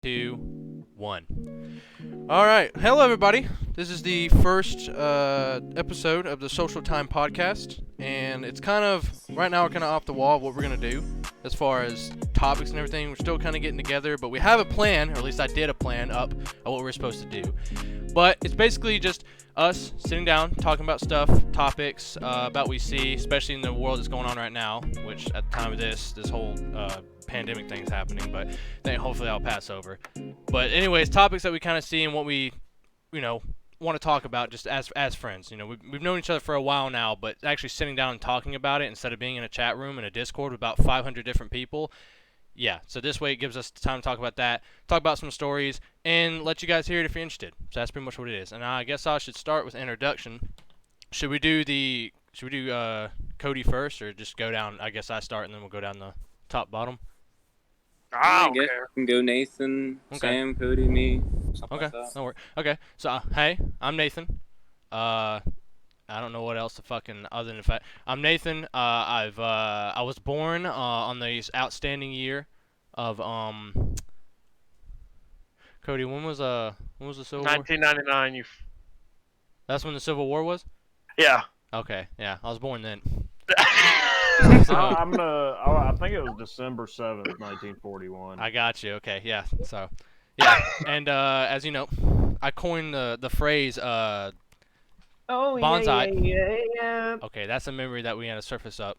2, 1. All right. Hello, everybody. This is the first episode of the Social Time podcast, and it's kind of right now we're kind of off the wall of what we're gonna do as far as topics and everything. We're still kind of getting together, but we have a plan, or at least I did a plan up of what we're supposed to do. But it's basically just us sitting down, talking about stuff, topics about what we see, especially in the world that's going on right now, which at the time of this whole pandemic thing's happening, but then hopefully I'll pass over. But anyways, topics that we kind of see and what we, want to talk about just as friends. We've known each other for a while now, but actually sitting down and talking about it instead of being in a chat room in a Discord with about 500 different people. Yeah, so this way it gives us time to talk about that, talk about some stories, and let you guys hear it if you're interested. So that's pretty much what it is. And I guess I should start with introduction. Should we do Cody first, or just go down? I guess I start, and then we'll go down the top bottom. I guess we can go Nathan, Okay. Sam, Cody, me, something Okay, like that. no worries. Okay, so hey, I'm Nathan. I don't know what else to fucking other than the fact I'm Nathan. I was born on the outstanding year of Cody. When was the Civil War? 1999. That's when the Civil War was. Yeah. Okay, yeah, I was born then. I think it was December 7th, 1941. I got you. Okay, yeah. So, yeah, and as you know, I coined the phrase bonsai. Yeah. Okay, that's a memory that we had to surface up.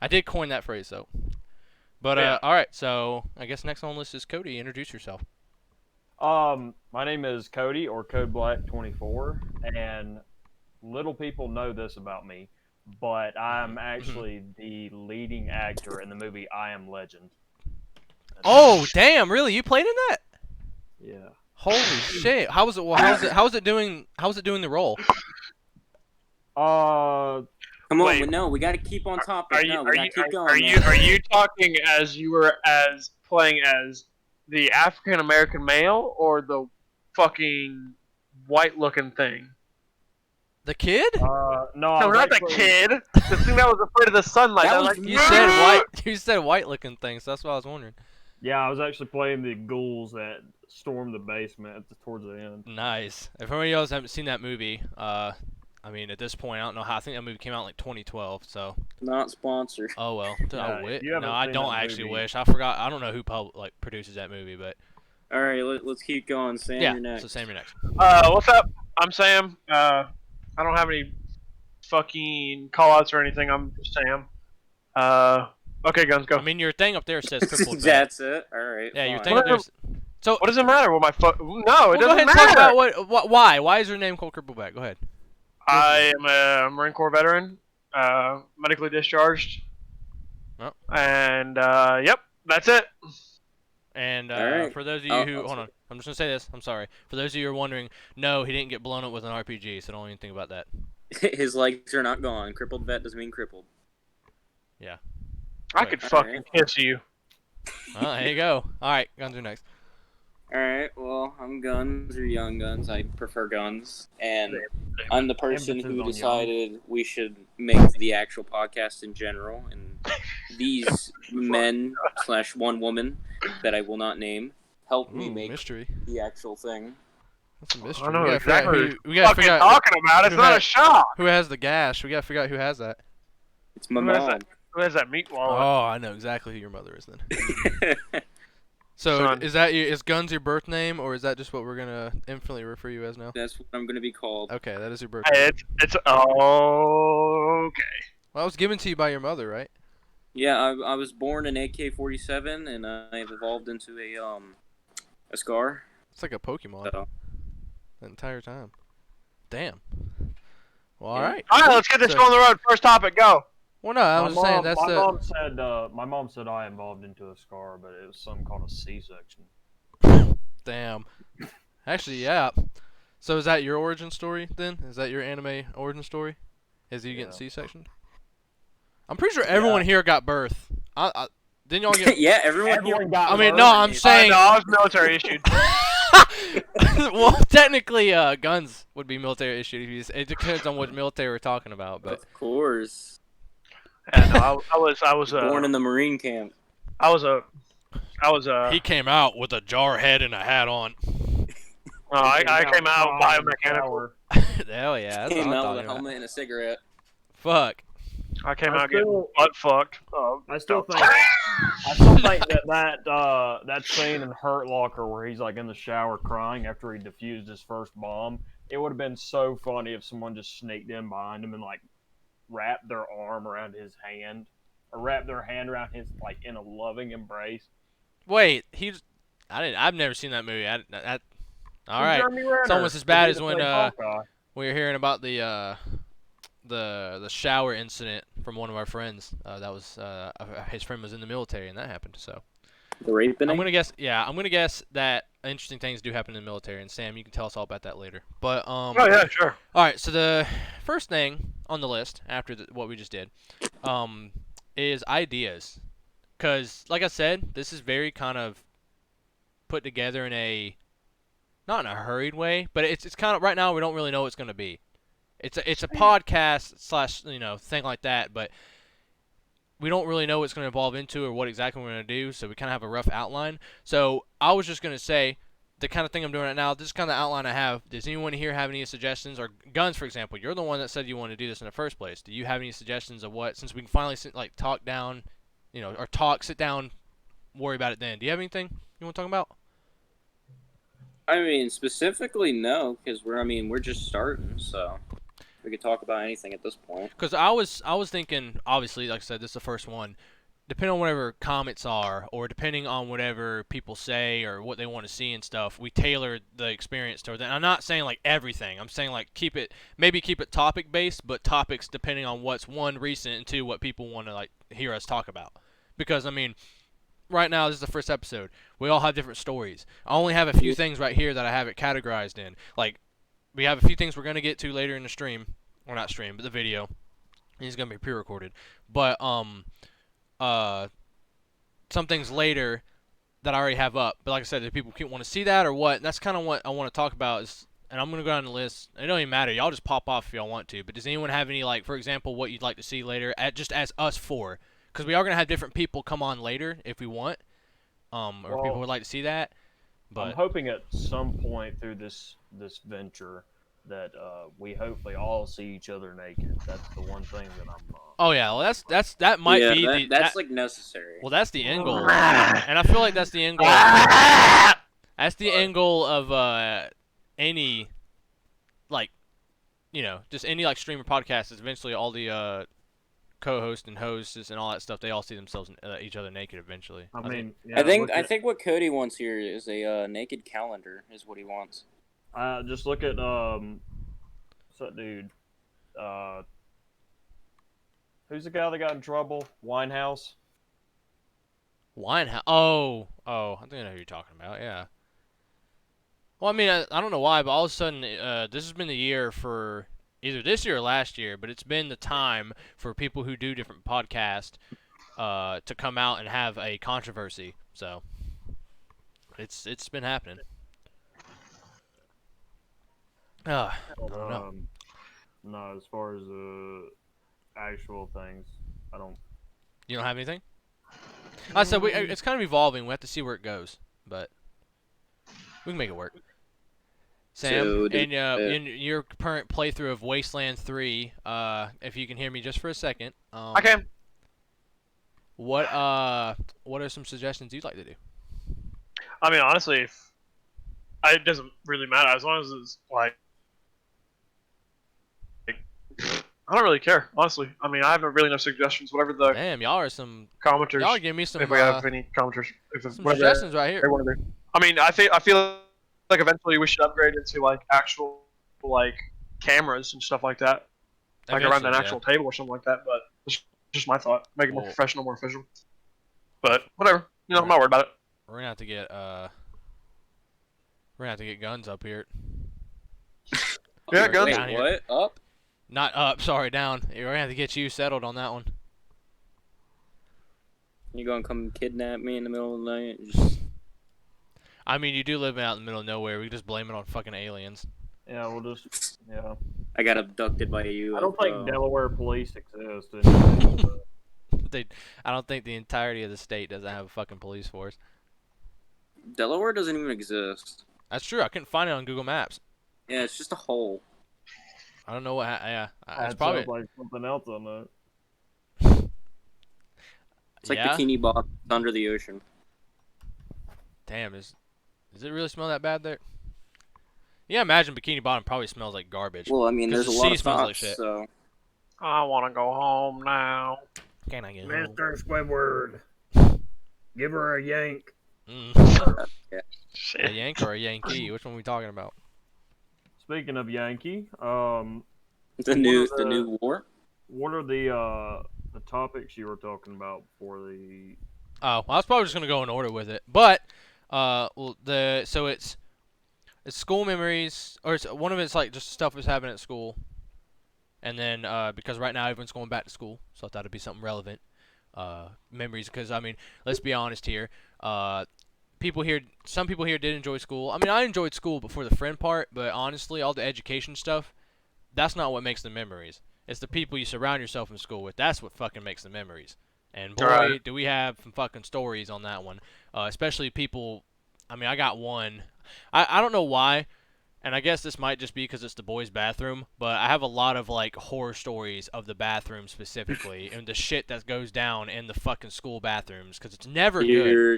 I did coin that phrase though. But Yeah. all right, so I guess next on the list is Cody. Introduce yourself. My name is Cody, or Code Black 24, and little people know this about me, but I'm actually the leading actor in the movie I Am Legend. Oh, damn! Really, you played in that? Yeah. Holy shit! How was it? Well, how was it doing? How was it doing the role? Come on, Wait. no, we got to keep on topic. We got to keep going. Are you talking as you were playing as the African American male or the fucking white looking thing? The kid? No, No, not the kid. The thing that was afraid of the sunlight. That I was was like, You said white. You said white looking things. So that's what I was wondering. Yeah, I was actually playing the ghouls that stormed the basement towards the end. Nice. If anybody else haven't seen that movie, I mean, at this point, I don't know how. I think that movie came out in like 2012. So. Not sponsored. Oh well. Yeah, if you haven't No, I seen don't that actually movie- wish. I forgot. I don't know who produces that movie, but All right, let's keep going. Sam, yeah. you're next. So Sam, you're next. What's up? I'm Sam. I don't have any fucking call-outs or anything. I'm just Sam. Okay, guns go. I mean, your thing up there says crippled vet. That's it. All right. Yeah, your fine. thing up there. So What does it matter? What my No, it well, go doesn't ahead and matter. talk about why. Why is your name called Crippleback? Go ahead. I am a Marine Corps veteran, medically discharged. Oh. And, yep, that's it. And All right. for those of you Oh, who I'm hold on, I'm just gonna say this. I'm sorry. For those of you who are wondering, no, he didn't get blown up with an RPG, so don't even think about that. His legs are not gone. Crippled vet doesn't mean crippled. I could All fucking right. kiss you. Well, there you go. All right, guns are next. All right. Well, I'm guns or young guns. I prefer guns, and I'm the person Emphasis who on young. decided we should make the actual podcast in general. And these men / one woman that I will not name helped me Ooh, make mystery. the actual thing. That's a I mystery. know We gotta figure out exactly we gotta Fucking figure out talking about it's who not had- a shot. who has the gash. We gotta figure out who has that. It's my Who has mom. that? Who has that meat wallet? Oh, I know exactly who your mother is then. So Son. is Guns your birth name, or is that just what we're gonna infinitely refer you as now? That's what I'm gonna be called. Okay, that is your birth Hey, name. it's okay. Well, I was given to you by your mother, right? Yeah, I was born in AK-47, and I've evolved into a scar. It's like a Pokemon So the entire time. Damn. Well, Yeah. all right. All right, let's get this So- going on the road. First topic, go. Well, no, I was just saying that's my the. mom said I evolved into a scar, but it was something called a C-section. Damn. Actually, yeah. So is that your origin story then? Is that your anime origin story? Is you getting Yeah. C-section? I'm pretty sure everyone here got birth. Didn't y'all get? yeah, everyone. Everyone got I mean, birth. no, I'm saying. No, I was military issued. Well, technically, guns would be military issued. It depends on what military we're talking about, but Of course. Yeah, no, I was Born in the Marine camp. I was a I was He came out with a jar head and a hat on. I came out biomechanical. Shower. Hell yeah, that's Came what I'm out talking with a about. helmet and a cigarette. Fuck. I came I out getting still- butt fucked. I still think that scene in Hurt Locker where he's like in the shower crying after he defused his first bomb. It would have been so funny if someone just sneaked in behind him and like wrapped their arm around his hand or wrapped their hand around his like in a loving embrace. Wait, I've never seen that movie. All right. It's almost as bad as when we were hearing about the shower incident from one of our friends. That was his friend was in the military and that happened. So The raping. I'm gonna guess that interesting things do happen in the military. And Sam, you can tell us all about that later. But Oh yeah, sure. all right. So the first thing on the list after what we just did, is ideas, because like I said, this is very kind of put together in a not in a hurried way, but it's kind of right now we don't really know what it's gonna be. It's a podcast slash thing like that, but we don't really know what it's going to evolve into or what exactly we're going to do, so we kind of have a rough outline. So I was just going to say the kind of thing I'm doing right now, this is kind of the outline I have. Does anyone here have any suggestions? Or Guns, for example, you're the one that said you wanted to do this in the first place. Do you have any suggestions of what, since we can finally talk down, or sit down, worry about it then. Do you have anything you want to talk about? I mean, specifically, no, because we're just starting, so we could talk about anything at this point. Because I was thinking, obviously, like I said, this is the first one. Depending on whatever comments are, or depending on whatever people say or what they want to see and stuff, we tailor the experience toward that. I'm not saying like everything. I'm saying like keep it topic based, but topics depending on what's one recent and two what people want to like hear us talk about. Because I mean, right now this is the first episode. We all have different stories. I only have a few things right here that I have it categorized in. Like we have a few things we're gonna get to later in the stream, or not stream, but the video. It's gonna be pre-recorded, but some things later that I already have up. But like I said, do people want to see that or what? And that's kind of what I want to talk about. And I'm gonna go down the list. It don't even matter. Y'all just pop off if y'all want to. But does anyone have any for example, what you'd like to see later? Just as us four, because we are gonna have different people come on later if we want, or people would like to see that. But I'm hoping at some point through this venture that we hopefully all see each other naked. That's the one thing that I'm. Oh yeah, well that might be that's like necessary. Well, that's the end goal, and I feel like that's the end goal. That's the end goal of any just any streamer podcast is eventually all the co-hosts and hosts and all that stuff. They all see themselves each other naked eventually. I mean, I think what Cody wants here is a naked calendar is what he wants. Just look at what's that dude? Who's the guy that got in trouble? Winehouse. Winehouse. Oh, I think I know who you're talking about. Yeah. Well, I mean, I don't know why, but all of a sudden, this has been the year for either this year or last year, but it's been the time for people who do different podcasts to come out and have a controversy. So it's been happening. I don't know. No, as far as actual things, I don't. You don't have anything? I said it's kind of evolving. We have to see where it goes, but we can make it work. Sam, in your current playthrough of Wasteland 3, if you can hear me just for a second, I can. What are some suggestions you'd like to do? I mean, honestly, it doesn't really matter as long as it's like I don't really care, honestly. I mean, I haven't really no suggestions. Whatever the Damn, y'all are some commenters. Y'all give me some. If we have any commenters, some suggestions right here. I mean, I feel like eventually we should upgrade into actual cameras and stuff like that, around an actual table or something like that. But it's just my thought. Make it more professional, more official. But whatever, I'm not worried about it. We're gonna have to get Guns up here. Yeah, Guns. Wait, what? Up? Not up, sorry, down. We're gonna have to get you settled on that one. You gonna come kidnap me in the middle of the night? I mean, you do live out in the middle of nowhere. We can just blame it on fucking aliens. Yeah, we'll just I got abducted by you. I don't think Delaware police exist. don't think the entirety of the state doesn't have a fucking police force. Delaware doesn't even exist. That's true. I couldn't find it on Google Maps. Yeah, it's just a hole. I don't know what. Yeah, it's That probably. sounds like something else on that. It's like Yeah? Bikini Bottom under the ocean. Damn, does it really smell that bad there? Yeah, imagine Bikini Bottom probably smells like garbage. Well, I mean, 'Cause there's the a lot sea of smells like thoughts, shit. so I want to go home now. Can I get home? Mr. Squidward, give her a yank. Mm. A Shit. Yank or a Yankee? Which one are we talking about? Speaking of Yankee, the new war. what are the topics you were talking about before the? Oh, well, I was probably just gonna go in order with it, but so it's school memories, or one of it's like just stuff that's happening at school, and then because right now everyone's going back to school, so I thought it'd be something relevant. Memories, because I mean, let's be honest here. Some people here did enjoy school. I mean, I enjoyed school before the friend part, but honestly, all the education stuff, that's not what makes the memories. It's the people you surround yourself in school with. That's what fucking makes the memories. And boy, Right. do we have some fucking stories on that one. Especially people. I mean, I got one. I don't know why, and I guess this might just be because it's the boys' bathroom, but I have a lot of like horror stories of the bathroom specifically and the shit that goes down in the fucking school bathrooms, because it's never good. You're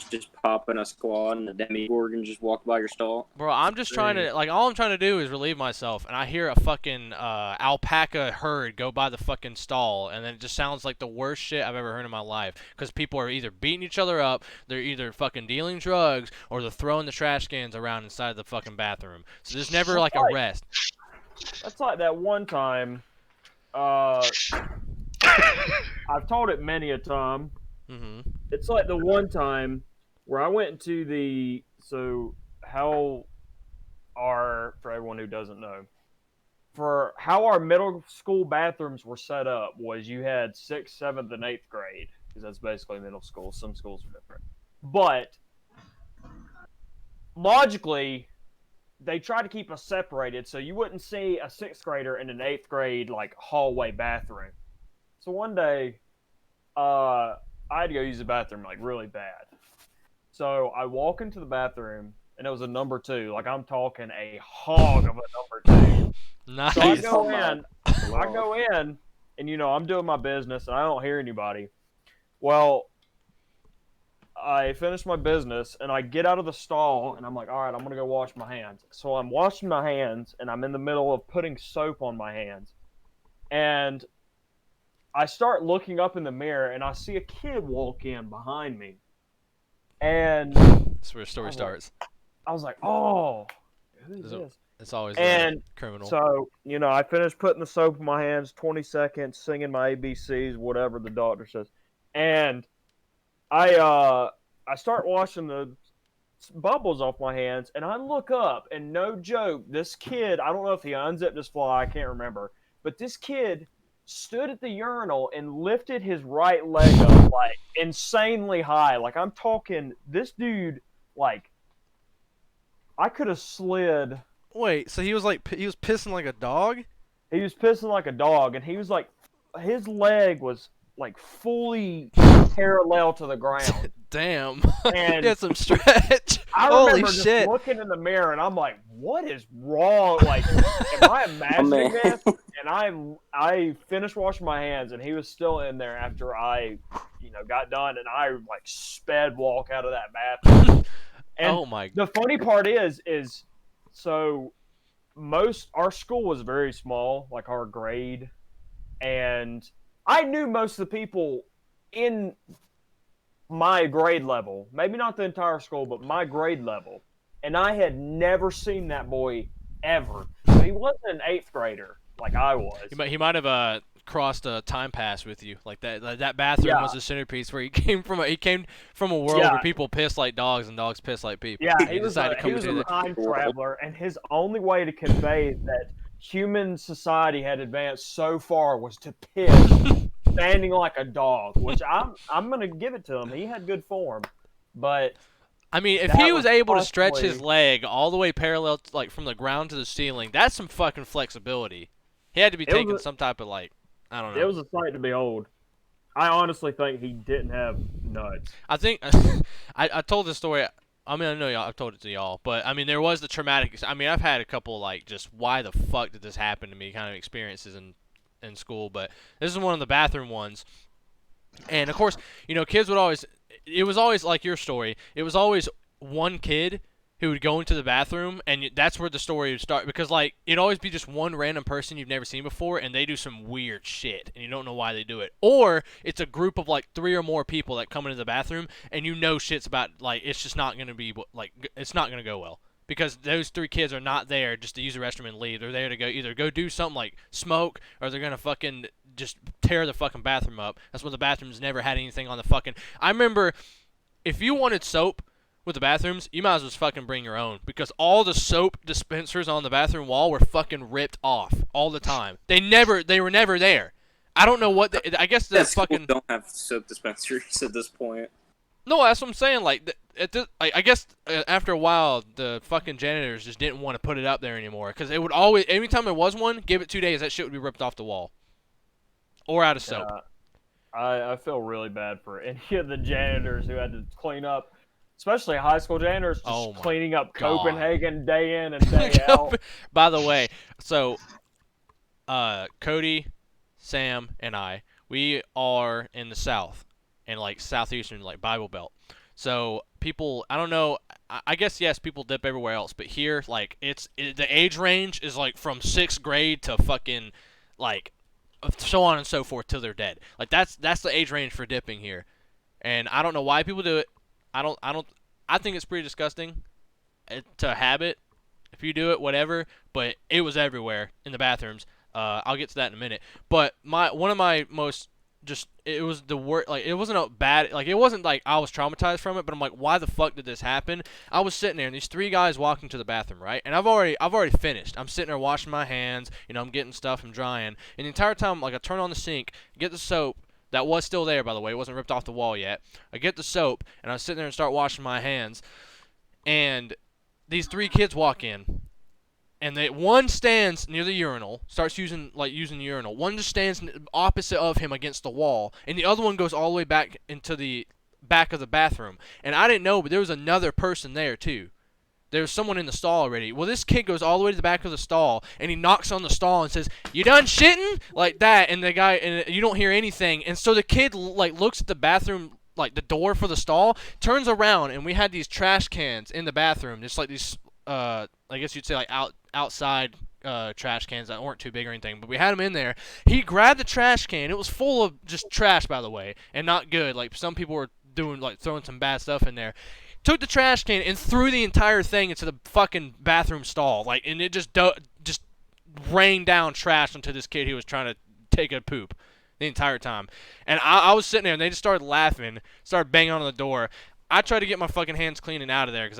just popping a squad and a Demogorgon just walk by your stall. Bro, I'm just trying to, like, all I'm trying to do is relieve myself, and I hear a fucking alpaca herd go by the fucking stall, and then it just sounds like the worst shit I've ever heard in my life, because people are either beating each other up, they're either fucking dealing drugs, or they're throwing the trash cans around inside the fucking bathroom. So there's never, like, a rest. That's like that one time. I've told it many a time. Mm-hmm. It's like the one time where I went into for everyone who doesn't know, for how our middle school bathrooms were set up was you had 6th, 7th, and 8th grade, because that's basically middle school. Some schools are different. But logically, they tried to keep us separated so you wouldn't see a 6th grader in an 8th grade like hallway bathroom. So one day, I had to go use the bathroom like really bad. So I walk into the bathroom and it was a number 2. Like I'm talking a hog of a number 2. Nice. So I go in and I'm doing my business and I don't hear anybody. Well, I finish my business and I get out of the stall and I'm like, all right, I'm going to go wash my hands. So I'm washing my hands and I'm in the middle of putting soap on my hands. And I start looking up in the mirror and I see a kid walk in behind me. And That's where the story starts. I was like, oh, who's Is it- this? It's always And a criminal. So, I finished putting the soap in my hands, 20 seconds, singing my ABCs, whatever the doctor says. And I start washing the bubbles off my hands, and I look up, and no joke, this kid, I don't know if he unzipped his fly, I can't remember, but this kid stood at the urinal and lifted his right leg up, like, insanely high. Like, I'm talking, this dude, like, I could have slid. Wait, so he was pissing like a dog? He was pissing like a dog, and he was like, his leg was like fully parallel to the ground. Damn. And Get some stretch. I Holy remember shit. just looking in the mirror, and I'm like, what is wrong? Like, am I imagining this? And I finished washing my hands, and he was still in there after I, got done, and I like sped walk out of that bathroom. And Oh my. the funny part is so our school was very small, like our grade, and I knew most of the people in my grade level, maybe not the entire school, but my grade level, and I had never seen that boy ever. So he wasn't an 8th grader like I was. He might have crossed a time pass with you. Like that bathroom Yeah. was the centerpiece where he came from a world Yeah. where people piss like dogs and dogs piss like people. Yeah, And he was decided to come a through that. time traveler, and his only way to convey that human society had advanced so far was to piss standing like a dog, which I'm gonna give it to him. He had good form, but I mean, if that he was able to stretch possibly- his leg all the way parallel, like from the ground to the ceiling, that's some fucking flexibility. He had to be It was taking a- some type of I don't know. it was a sight to behold. I honestly think he didn't have nuts. I think I told this story. I mean, I know y'all. I've told it to y'all, but I mean, there was the traumatic. I mean, I've had a couple like just why the fuck did this happen to me kind of experiences in school, but this is one of the bathroom ones. And of course, you know, kids would always. It was always like your story. It was always one kid who would go into the bathroom, and that's where the story would start. Because like it'd always be just one random person you've never seen before, and they do some weird shit, and you don't know why they do it. Or it's a group of like 3 or more people that come into the bathroom, and you know shit's about like it's just not gonna be like it's not gonna go well. Because those 3 kids are not there just to use the restroom and leave. They're there to go either go do something like smoke, or they're gonna fucking just tear the fucking bathroom up. That's why the bathrooms never had anything on the fucking. I remember, if you wanted soap with the bathrooms, you might as well just fucking bring your own, because all the soap dispensers on the bathroom wall were fucking ripped off all the time. They were never there. I don't know what. I guess the fucking don't have soap dispensers at this point. No, that's what I'm saying. Like, I guess after a while, the fucking janitors just didn't want to put it up there anymore, because it would always, every time there was one, give it 2 days, that shit would be ripped off the wall, or out of soap. I feel really bad for any of the janitors who had to clean up, especially high school janitors, just cleaning up God. Copenhagen day in and day out. By the way, so Cody, Sam, and we are in the South, in like southeastern, like Bible Belt. So people, I don't know, I guess yes, people dip everywhere else, but here, like the age range is like from 6th grade to fucking like so on and so forth till they're dead. Like that's the age range for dipping here, and I don't know why people do it. I think it's pretty disgusting to habit. If you do it, whatever. But it was everywhere in the bathrooms. I'll get to that in a minute. But one of my most it was the worst. Like it wasn't a bad. Like it wasn't like I was traumatized from it. But I'm like, why the fuck did this happen? I was sitting there, and these 3 guys walking to the bathroom, right? And I've already finished. I'm sitting there washing my hands. You know, I'm getting stuff. I'm drying. And the entire time, like I turn on the sink, get the soap. That was still there, by the way. It wasn't ripped off the wall yet. I get the soap, and I sit there and start washing my hands. And these 3 kids walk in, and one stands near the urinal, starts using the urinal. One just stands opposite of him against the wall, and the other one goes all the way back into the back of the bathroom. And I didn't know, but there was another person there too. There was someone in the stall already. Well, this kid goes all the way to the back of the stall, and he knocks on the stall and says, "You done shitting?" Like that, and the guy, and you don't hear anything. And so the kid like looks at the bathroom, like the door for the stall, turns around, and we had these trash cans in the bathroom, just like these, I guess you'd say like outside trash cans that weren't too big or anything, but we had them in there. He grabbed the trash can. It was full of just trash, by the way, and not good. Like some people were doing, like throwing some bad stuff in there. Took the trash can and threw the entire thing into the fucking bathroom stall, like, and it just rained down trash onto this kid who was trying to take a poop the entire time. And I was sitting there, and they just started laughing, started banging on the door. I tried to get my fucking hands clean and out of there, because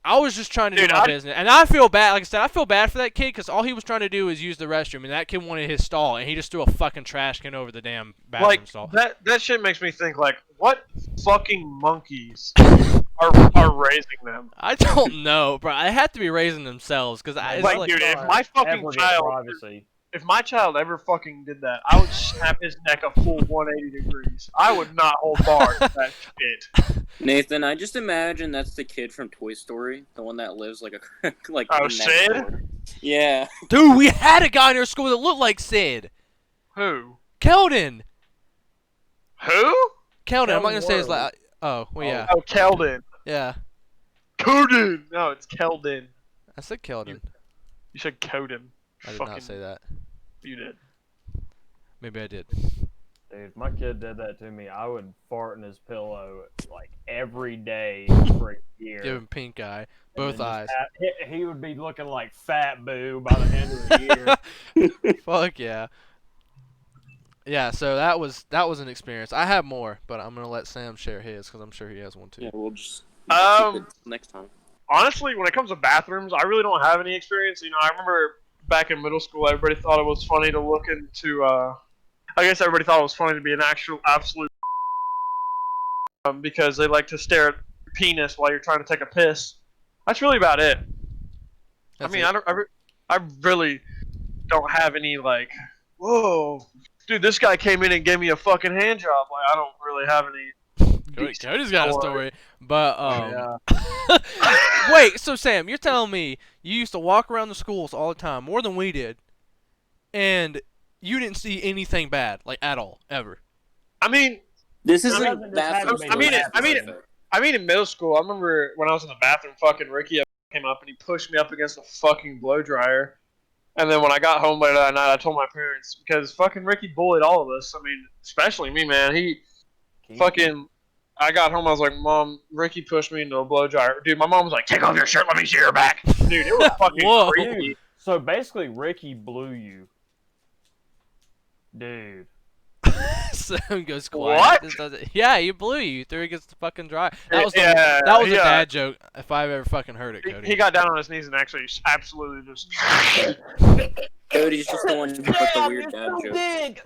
I was just trying to do my business. And I feel bad. Like I said, I feel bad for that kid, because all he was trying to do was use the restroom, and that kid wanted his stall, and he just threw a fucking trash can over the damn bathroom stall. That shit makes me think, like, what fucking monkeys are raising them? I don't know, bro. I have to be raising themselves, because dude, if my child ever fucking did that, I would snap his neck a full 180 degrees. I would not hold bar to that shit. Nathan, I just imagine that's the kid from Toy Story, the one that lives like a like. Oh, Sid? Door. Yeah. Dude, we had a guy in our school that looked like Sid. Who? Keldon. Who? Keldon. I'm not gonna say his last. Oh, well, yeah. Oh, Keldon. Yeah. Coden. No, it's Keldon. I said Keldon. You said Coden. I did not say that. You did. Maybe I did. Dude, if my kid did that to me, I would fart in his pillow like every day for a year. Give him pink eye, both eyes. He would be looking like Fat Boo by the end of the year. Fuck yeah. Yeah, so that was an experience. I have more, but I'm gonna let Sam share his, because I'm sure he has one too. Yeah, we'll just keep it next time. Honestly, when it comes to bathrooms, I really don't have any experience. You know, I remember back in middle school, everybody thought it was funny to look into. I guess everybody thought it was funny to be an absolute because they like to stare at your penis while you're trying to take a piss. That's really about it. I mean, I really don't have any like, whoa, dude, this guy came in and gave me a fucking hand job. Like, I don't really have any. Cody's got a story, but Yeah. wait. So Sam, you're telling me you used to walk around the schools all the time, more than we did, and you didn't see anything bad, like at all, ever? I mean, This doesn't isn't just bathroom have to be stories. I mean, in middle school, I remember when I was in the bathroom, fucking Ricky came up and he pushed me up against a fucking blow dryer. And then when I got home later that night, I told my parents because fucking Ricky bullied all of us. I mean, especially me, man. I got home, I was like, Mom, Ricky pushed me into a blow dryer. Dude, my mom was like, take off your shirt, let me see your back. Dude, it was fucking Whoa. creepy. So basically, Ricky blew you. Dude. Sam goes quiet. What? This doesn't- Yeah, you blew you. You threw it against the fucking dryer. That was Yeah, that was a yeah. dad joke if I've ever fucking heard it, Cody. He got down on his knees and actually absolutely just. Cody's just the one who put the weird dad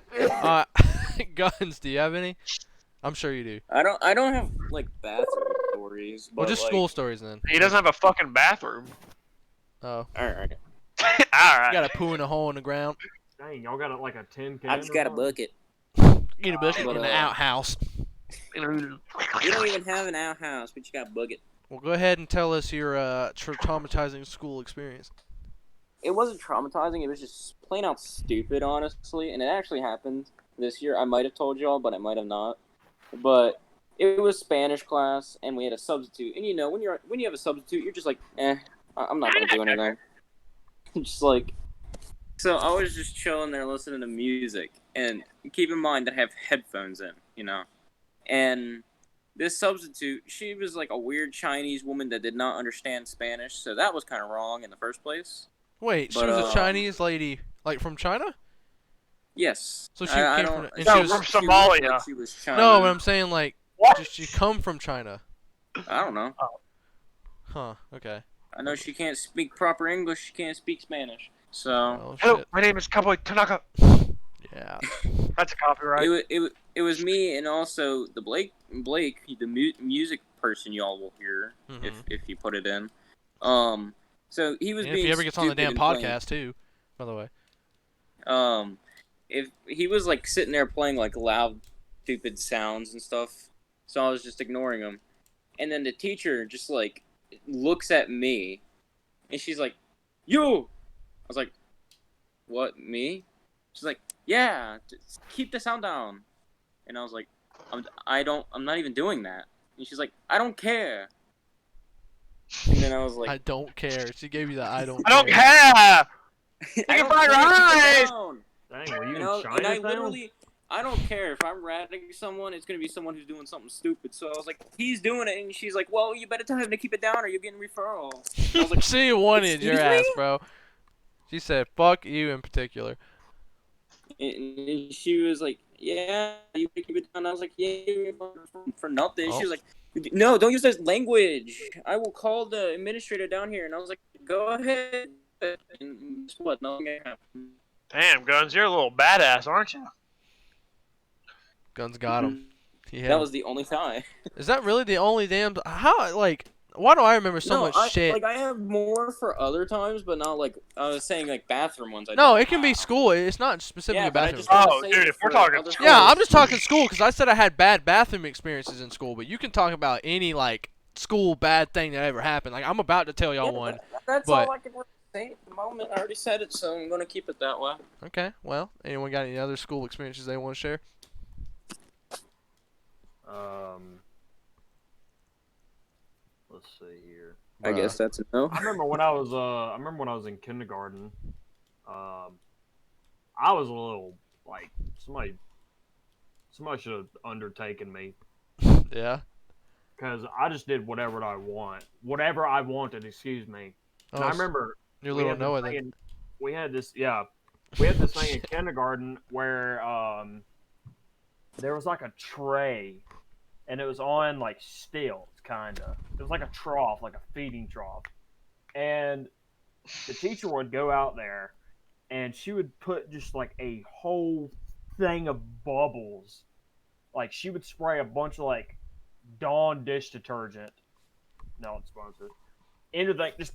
joke. Guns, do you have any? I'm sure you do. I don't have like bathroom stories. Well, but, just like, school stories then. He doesn't have a fucking bathroom. Oh, All right. Alright. you got a poo in a hole in the ground. Dang, y'all got like a tin can. I just got a or bucket. Get a bucket But, in the outhouse. You don't even have an outhouse, but you got a bucket. Well, go ahead and tell us your traumatizing school experience. It wasn't traumatizing. It was just plain out stupid, honestly. And it actually happened this year. I might have told y'all, but I might have not. But it was Spanish class, and we had a substitute. And you know, when you have a substitute, you're just like, I'm not gonna do anything. Just like, so I was just chilling there listening to music, and keep in mind that I have headphones in, you know. And this substitute, she was like a weird Chinese woman that did not understand Spanish, so that was kind of wrong in the first place. Wait, she But, was a Chinese lady, like from China? Yes. So she I came don't- from, and No, she was, from she looked Somalia. like she was Chinese. no, but I'm saying like, What? did she come from China? I don't know. Huh? Okay. I know she can't speak proper English. She can't speak Spanish. So Oh Hello, shit. my name is Cowboy Tanaka. Yeah. That's copyright. it was me and also the Blake, the music person y'all will hear if you put it in. So he was And being if he ever gets on the stupid damn and playing- podcast too, by the way. If he was like sitting there playing like loud, stupid sounds and stuff, so I was just ignoring him. And then the teacher just like looks at me, and she's like, "You." I was like, "What, me?" She's like, "Yeah, just keep the sound down." And I was like, I'm not even doing that." And she's like, "I don't care." And then I was like, I don't care. She gave you the I don't. I don't care! I Take don't it by care, keep it rise! down. Dang, were you You in know, China? and I literally, I don't care if I'm ratting someone. It's gonna be someone who's doing something stupid. So I was like, he's doing it, and she's like, well, you better tell him to keep it down, or you're getting referral. I was like, She wanted your "Excuse ass, me?" bro. She said, "Fuck you" in particular. And she was like, yeah, you better keep it down. I was like, yeah, for nothing. Oh. She was like, no, don't use this language. I will call the administrator down here. And I was like, go ahead. And guess what? Nothing happened. Damn, Guns, you're a little badass, aren't you? Guns got him. He hit That him. was the only time. Is that really the only damn? How like? Why do I remember so much shit? Like I have more for other times, but not like I was saying like bathroom ones. I No, don't it can be have. school. It's not specifically Yeah, but I bathroom. just wanna Oh, say dude, it if we're for talking other school- Yeah, schools. I'm just talking school because I said I had bad bathroom experiences in school, but you can talk about any like school bad thing that ever happened. Like I'm about to tell y'all Yeah, one. That's but- all I can really say at the moment. I already said it, so I'm gonna keep it that way. Okay, well, anyone got any other school experiences they want to share? Let's see here. I guess that's a no. I remember when I was in kindergarten. I was a little like somebody should have undertaken me Yeah. because I just did whatever I wanted. Excuse me. And I Oh, remember your we little had this Noah thing then. in- we had this thing in kindergarten where there was like a tray and it was on like stilts kinda. It was like a trough, like a feeding trough. And the teacher would go out there and she would put just like a whole thing of bubbles. Like she would spray a bunch of like Dawn dish detergent. No, it's sponsored. Into like just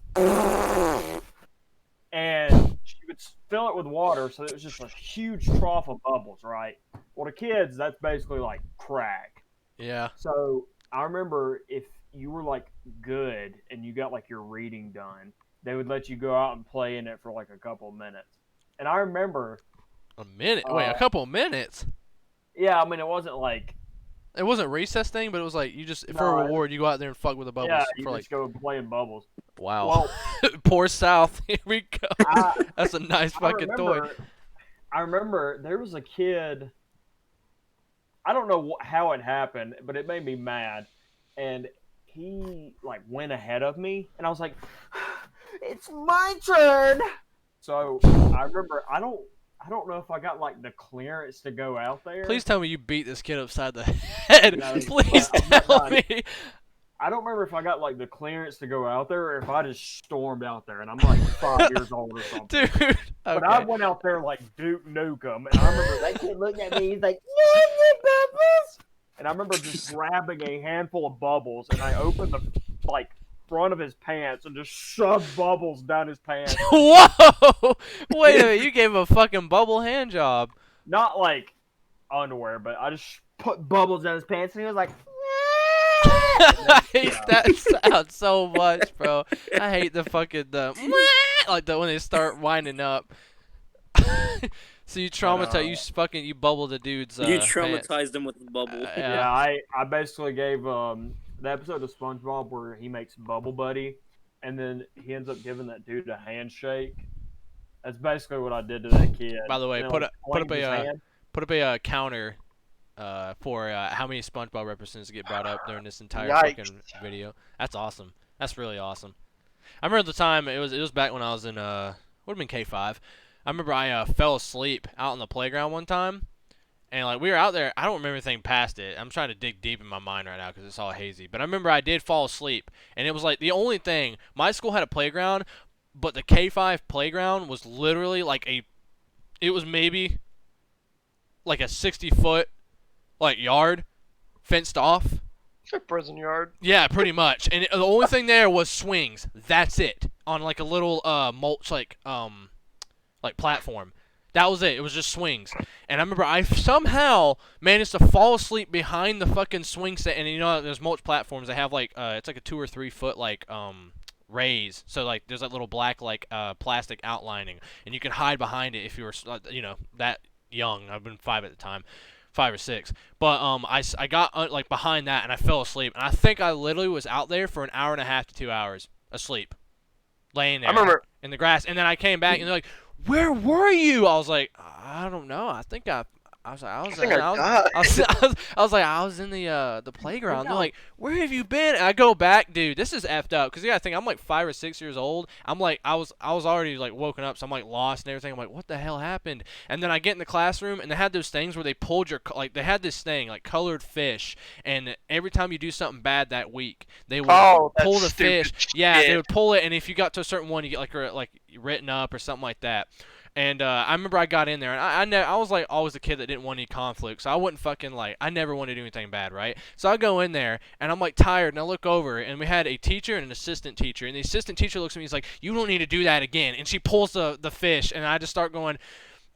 and she would fill it with water, so it was just a huge trough of bubbles, right? Well, to kids, that's basically like crack. Yeah. So I remember if you were like good and you got like your reading done, they would let you go out and play in it for like a couple of minutes. And I remember A minute? Wait, a couple of minutes? yeah, I mean, it wasn't like It wasn't a recess thing, but it was like you just for No, a reward you go out there and fuck with the bubbles yeah, you for just like go play in bubbles. wow. Well, Poor South. Here we go. I- That's a nice fucking toy. I remember there was a kid. I don't know how it happened, but it made me mad, and he like went ahead of me, and I was like, "It's my turn." So I remember I don't know if I got like the clearance to go out there. Please tell me you beat this kid upside the head. No, Please I'm not tell done. me. I don't remember if I got like the clearance to go out there, or if I just stormed out there, and I'm like 5 years old or something. Dude. But I Okay. went out there like Duke Nukem, and I remember that kid looked at me. He's like, "Yeah, bubbles!" And I remember just grabbing a handful of bubbles, and I opened the like front of his pants and just shoved bubbles down his pants. Whoa! Wait a minute, you gave him a fucking bubble hand job. Not like underwear, but I just put bubbles down his pants, and he was like, I hate that sound so much, bro. I hate the fucking like the when they start winding up. So you traumatized you bubbled the dude's You pants. traumatized him with the bubble. Yeah. Yeah, I basically gave the episode of SpongeBob where he makes Bubble Buddy, and then he ends up giving that dude a handshake. That's basically what I did to that kid. By the way, And, put like, up flamed his a hand. counter for how many SpongeBob references get brought up during this entire Yikes. fucking video. That's awesome. That's really awesome. I remember the time it was back when I was in would have been K5. I remember I fell asleep out on the playground one time, and like we were out there. I don't remember anything past it. I'm trying to dig deep in my mind right now because it's all hazy. But I remember I did fall asleep, and it was like the only thing. My school had a playground, but the K5 playground was literally like it was maybe like a 60-foot like yard fenced off. A prison yard. Yeah, pretty much. And the only thing there was swings. That's it. On like a little mulch like platform. That was it. It was just swings. And I remember I somehow managed to fall asleep behind the fucking swing set. And you know, there's mulch platforms that have like it's like a 2 or 3 foot like raise. So like there's that little black like plastic outlining, and you can hide behind it if you were that young. I've been 5 at the time. 5 or 6, but I got like behind that and I fell asleep, and I think I literally was out there for an hour and a half to 2 hours asleep, laying there I remember. in the grass, and then I came back and they're like, "Where were you?" I was like, "I don't know. I think I was like, I was in the playground." They're like, "Where have you been?" And I go back, dude. This is effed up because you gotta think I'm like 5 or 6 years old. I'm like I was already like woken up, so I'm like lost and everything. I'm like, what the hell happened? And then I get in the classroom and they had those things where they pulled your they had this thing like colored fish, and every time you do something bad that week, they would pull the fish. Yeah, they would pull it, and if you got to a certain one, you get like written up or something like that. And I remember I got in there, and I was like always a kid that didn't want any conflict, so I wouldn't fucking I never wanted to do anything bad, right? So I go in there, and I'm like tired, and I look over, and we had a teacher and an assistant teacher, and the assistant teacher looks at me, he's like, "You don't need to do that again," and she pulls the fish, and I just start going,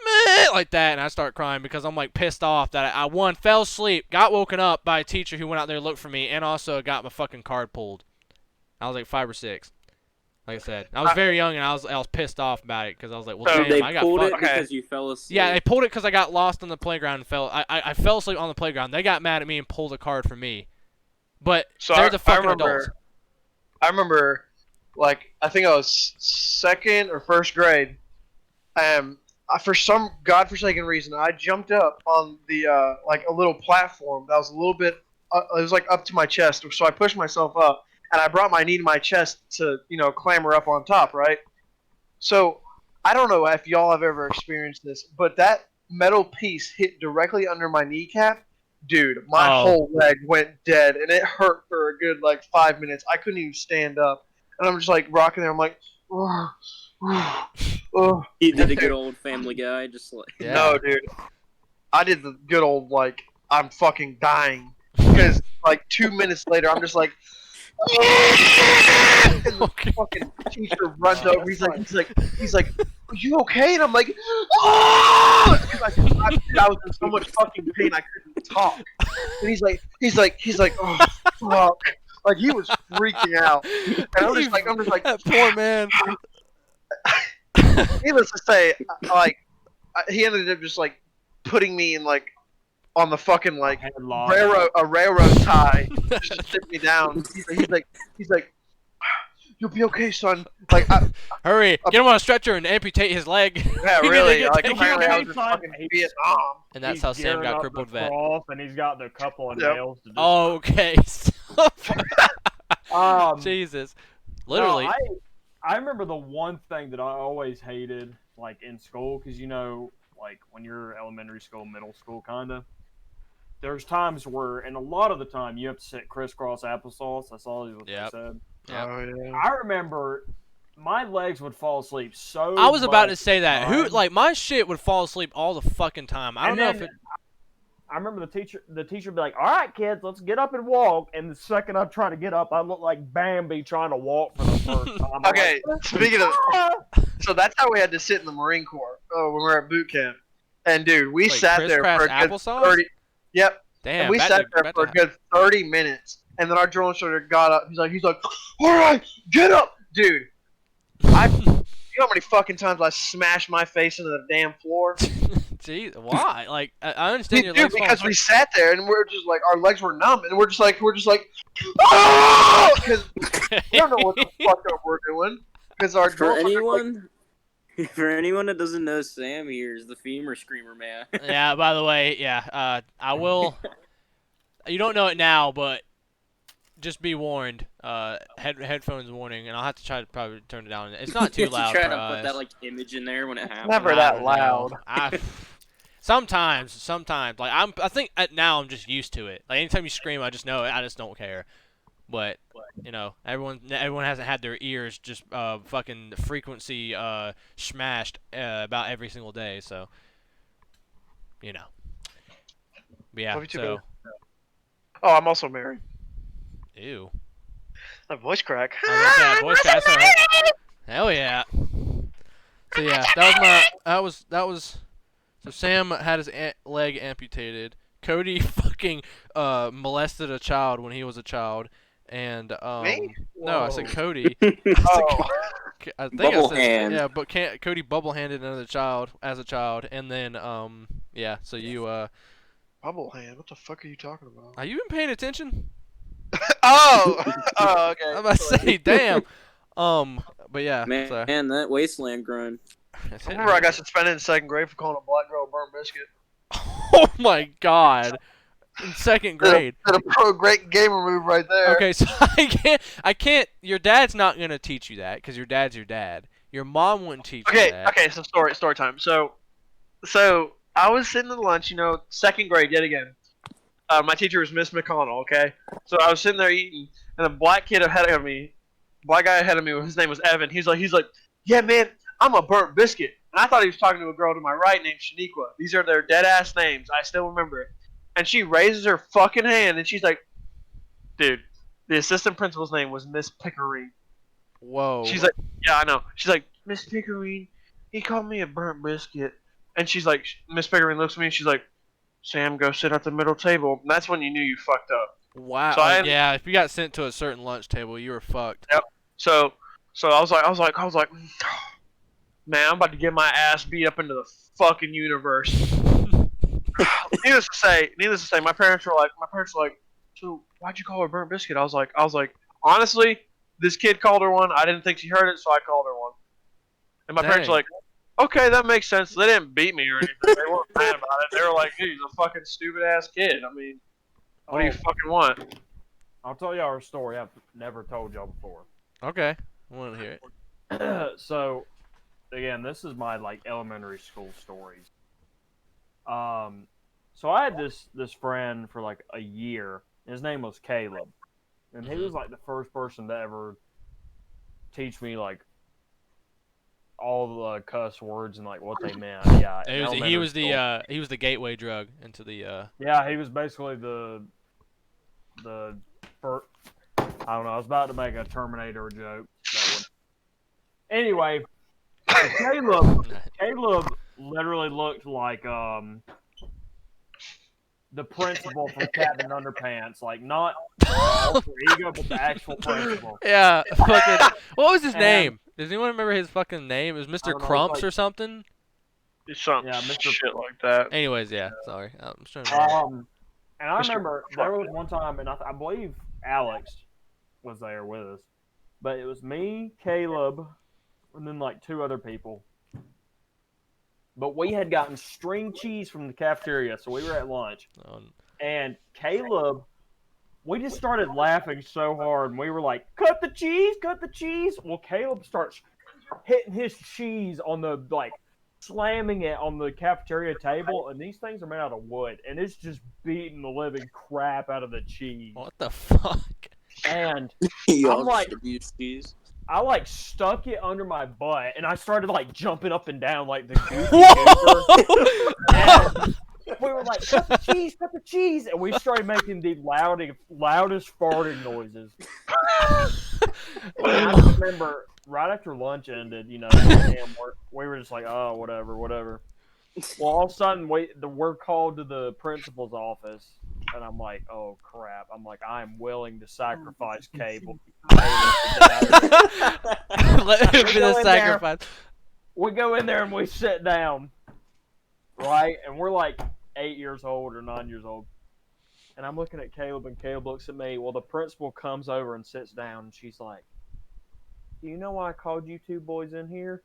meh, like that, and I start crying because I'm like pissed off that I fell asleep, got woken up by a teacher who went out there and looked for me, and also got my fucking card pulled. I was like 5 or 6. Like I said, I was very young, and I was pissed off about it because I was like, well, So damn, They I got pulled it fucked. because you fell asleep. Yeah, they pulled it because I got lost on the playground and fell. I fell asleep on the playground. They got mad at me and pulled a card for me. But So they're the fucking adults. I remember, like, I think I was 2nd or 1st grade. For some godforsaken reason, I jumped up on the like a little platform that was a little bit. It was like up to my chest, so I pushed myself up, and I brought my knee to my chest to clamber up on top, right? So I don't know if y'all have ever experienced this, but that metal piece hit directly under my kneecap. Dude, my whole leg went dead, and it hurt for a good 5 minutes. I couldn't even stand up, and I'm just like rocking there. I'm like, He did a good old Family Guy, just like. Yeah. No, dude. I did the good old I'm fucking dying, because 2 minutes later I'm just like, and the Okay. fucking teacher runs over. He's like, are you okay? And I'm like, oh! Because I was in so much fucking pain I couldn't talk. And he's like, oh fuck. Like he was freaking out. And I'm just like, That poor man. needless to say, like he ended up just like putting me in like on the fucking like railroad tie just to sit me down. He's like, you'll be okay, son. Like, Hurry, get him on a stretcher and amputate his leg. yeah, He really. didn't Like, get apparently I was taken. in fucking Vietnam. And that's He's how Sam gearing got up crippled the vet. cross, and he's got the couple of Yep. nails. To just, Okay. Jesus. Literally. No, I remember the one thing that I always hated, like in school, because like when you're elementary school, middle school, kind of. There's times where, and a lot of the time, you have to sit crisscross applesauce. That's all what Yep. they said. Yep. Oh yeah. I remember my legs would fall asleep so. I was about to much say that. Who time. like my shit would fall asleep all the fucking time. I don't And know if then it. I remember the teacher would be like, "All right, kids, let's get up and walk." And the second I'm trying to get up, I look like Bambi trying to walk for the first time. I'm Okay, like, speaking of, "Ah!" so that's how we had to sit in the Marine Corps when we were at boot camp. And dude, we Wait, sat there crisscross for a good applesauce? 30. Yep. Damn. And we back sat to- there back for to- a good 30 minutes, and then our drill instructor got up. He's like, all right, get up, dude. You know how many fucking times I smashed my face into the damn floor? Jeez, why? Like, I understand your Dude, legs because falling we sat there and we're just like, our legs were numb, and we're just like, oh! Because we don't know what the fuck up we're doing. Because our For drill instructor, like, for anyone that doesn't know, Sam here is the femur screamer man. Yeah, by the way, yeah, I will. You don't know it now, but just be warned. Headphones warning, and I'll have to try to probably turn it down. It's not too You have to loud try for to us. put that like image in there when it happens. never I that don't loud. know. Sometimes, like I think now I'm just used to it. Like anytime you scream, I just know it. I just don't care. But everyone hasn't had their ears just fucking frequency smashed about every single day. So But yeah. Love you too, So baby. Oh, I'm also married. ew. My voice crack. I was like, voice crack, that's alright. Hell yeah. So yeah, that was. So Sam had his leg amputated. Cody fucking molested a child when he was a child, and Me? no, I said Whoa. Cody. Oh. I think Bubble I said hand. yeah, but Cody bubble-handed another child as a child, and then yeah. So you Bubble hand? What the fuck are you talking about? are you even paying attention? Oh! Oh, okay. I'm about to say, damn. But yeah. Man, So, that wasteland grind. I remember I got suspended in second grade for calling a black girl a burnt biscuit. Oh my god. In second grade. That's a great gamer move right there. Okay, so I can't. Your dad's not gonna teach you that because your dad's your dad. Your mom wouldn't teach you that. Okay, so story time. So I was sitting at lunch, second grade yet again. My teacher was Miss McConnell, okay? So I was sitting there eating, and a black guy ahead of me, his name was Evan, he's like, yeah, man, I'm a burnt biscuit. And I thought he was talking to a girl to my right named Shaniqua. These are their dead-ass names. I still remember it. And she raises her fucking hand, and she's like, dude, the assistant principal's name was Miss Pickering. Whoa. She's like, yeah, I know. She's like, Miss Pickering, he called me a burnt biscuit. And she's like, Miss Pickering looks at me and she's like, Sam, go sit at the middle table. And that's when you knew you fucked up. Wow. So yeah, if you got sent to a certain lunch table, you were fucked. So I was like, man, I'm about to get my ass beat up into the fucking universe. Needless to say, my parents were like, so why'd you call her burnt biscuit? I was like, honestly, this kid called her one. I didn't think she heard it, so I called her one. And my parents Dang. were like, okay, that makes sense. They didn't beat me or anything. They weren't mad about it. They were like, dude, he's a fucking stupid ass kid. I mean, what do you fucking want? I'll tell y'all a story I've never told y'all before. Okay. I want to hear it. So, again, this is my elementary school stories. So I had this friend for a year. His name was Caleb, and he was the first person to ever teach me all the cuss words and what they meant. Yeah, in He elementary was school. he was the gateway drug into the Yeah, he was basically the I don't know. I was about to make a Terminator joke. Anyway, Caleb literally looked like the principal from Captain Underpants, like not the alter ego, but the actual principal. Yeah, fucking. What was his And- name? Does anyone remember his fucking name? It was Mr. don't know, Crumps like- or something. It's something Yeah, Mr. shit like that. Anyways, yeah. Sorry, I'm just trying to remember. And I Mr. remember there was one time, and I believe Alex was there with us, but it was me, Caleb, and then like 2 other people. But we had gotten string cheese from the cafeteria, so we were at lunch. And Caleb, we just started laughing so hard, and we were like, cut the cheese, cut the cheese. Well, Caleb starts hitting his cheese on the, like, slamming it on the cafeteria table, and these things are made out of wood, and it's just beating the living crap out of the cheese. What the fuck? And Y'all I'm like- distribute cheese. I, like, stuck it under my butt, and I started, like, jumping up and down like the Goofy Whoa! Goober. And we were like, cut the cheese, and we started making the loudest farting noises. And I just remember right after lunch ended, you know, we were just like, oh, whatever. Well, all of a sudden, we're called to the principal's office, and I'm like, oh crap! I'm like, I'm willing to sacrifice Cable. Let him be go the in there. sacrifice. We go in there and we sit down, right? And we're like 8 years old or 9 years old. And I'm looking at Caleb, and Caleb looks at me. Well, the principal comes over and sits down, and she's like, do you know why I called you 2 boys in here?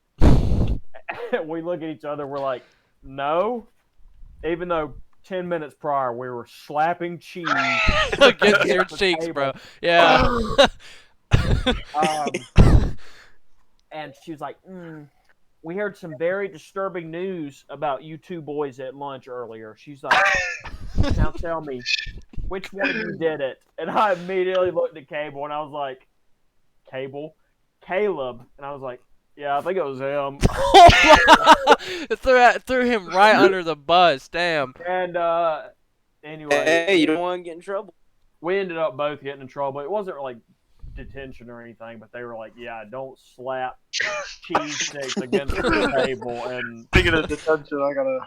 And we look at each other, we're like, no. Even though 10 minutes prior we were slapping cheese Against your the cheeks, table. bro. Yeah. And she was like, we heard some very disturbing news about you 2 boys at lunch earlier. She's like, now tell me, which one of you did it? And I immediately looked at Cable, and I was like, Caleb? And I was like, yeah, I think it was him. It threw him right under the bus. Damn. And anyway, Hey, you don't want to get in trouble. we ended up both getting in trouble. It wasn't like detention or anything, but they were like, yeah, don't slap cheese sticks against the table. And Speaking of detention, I got a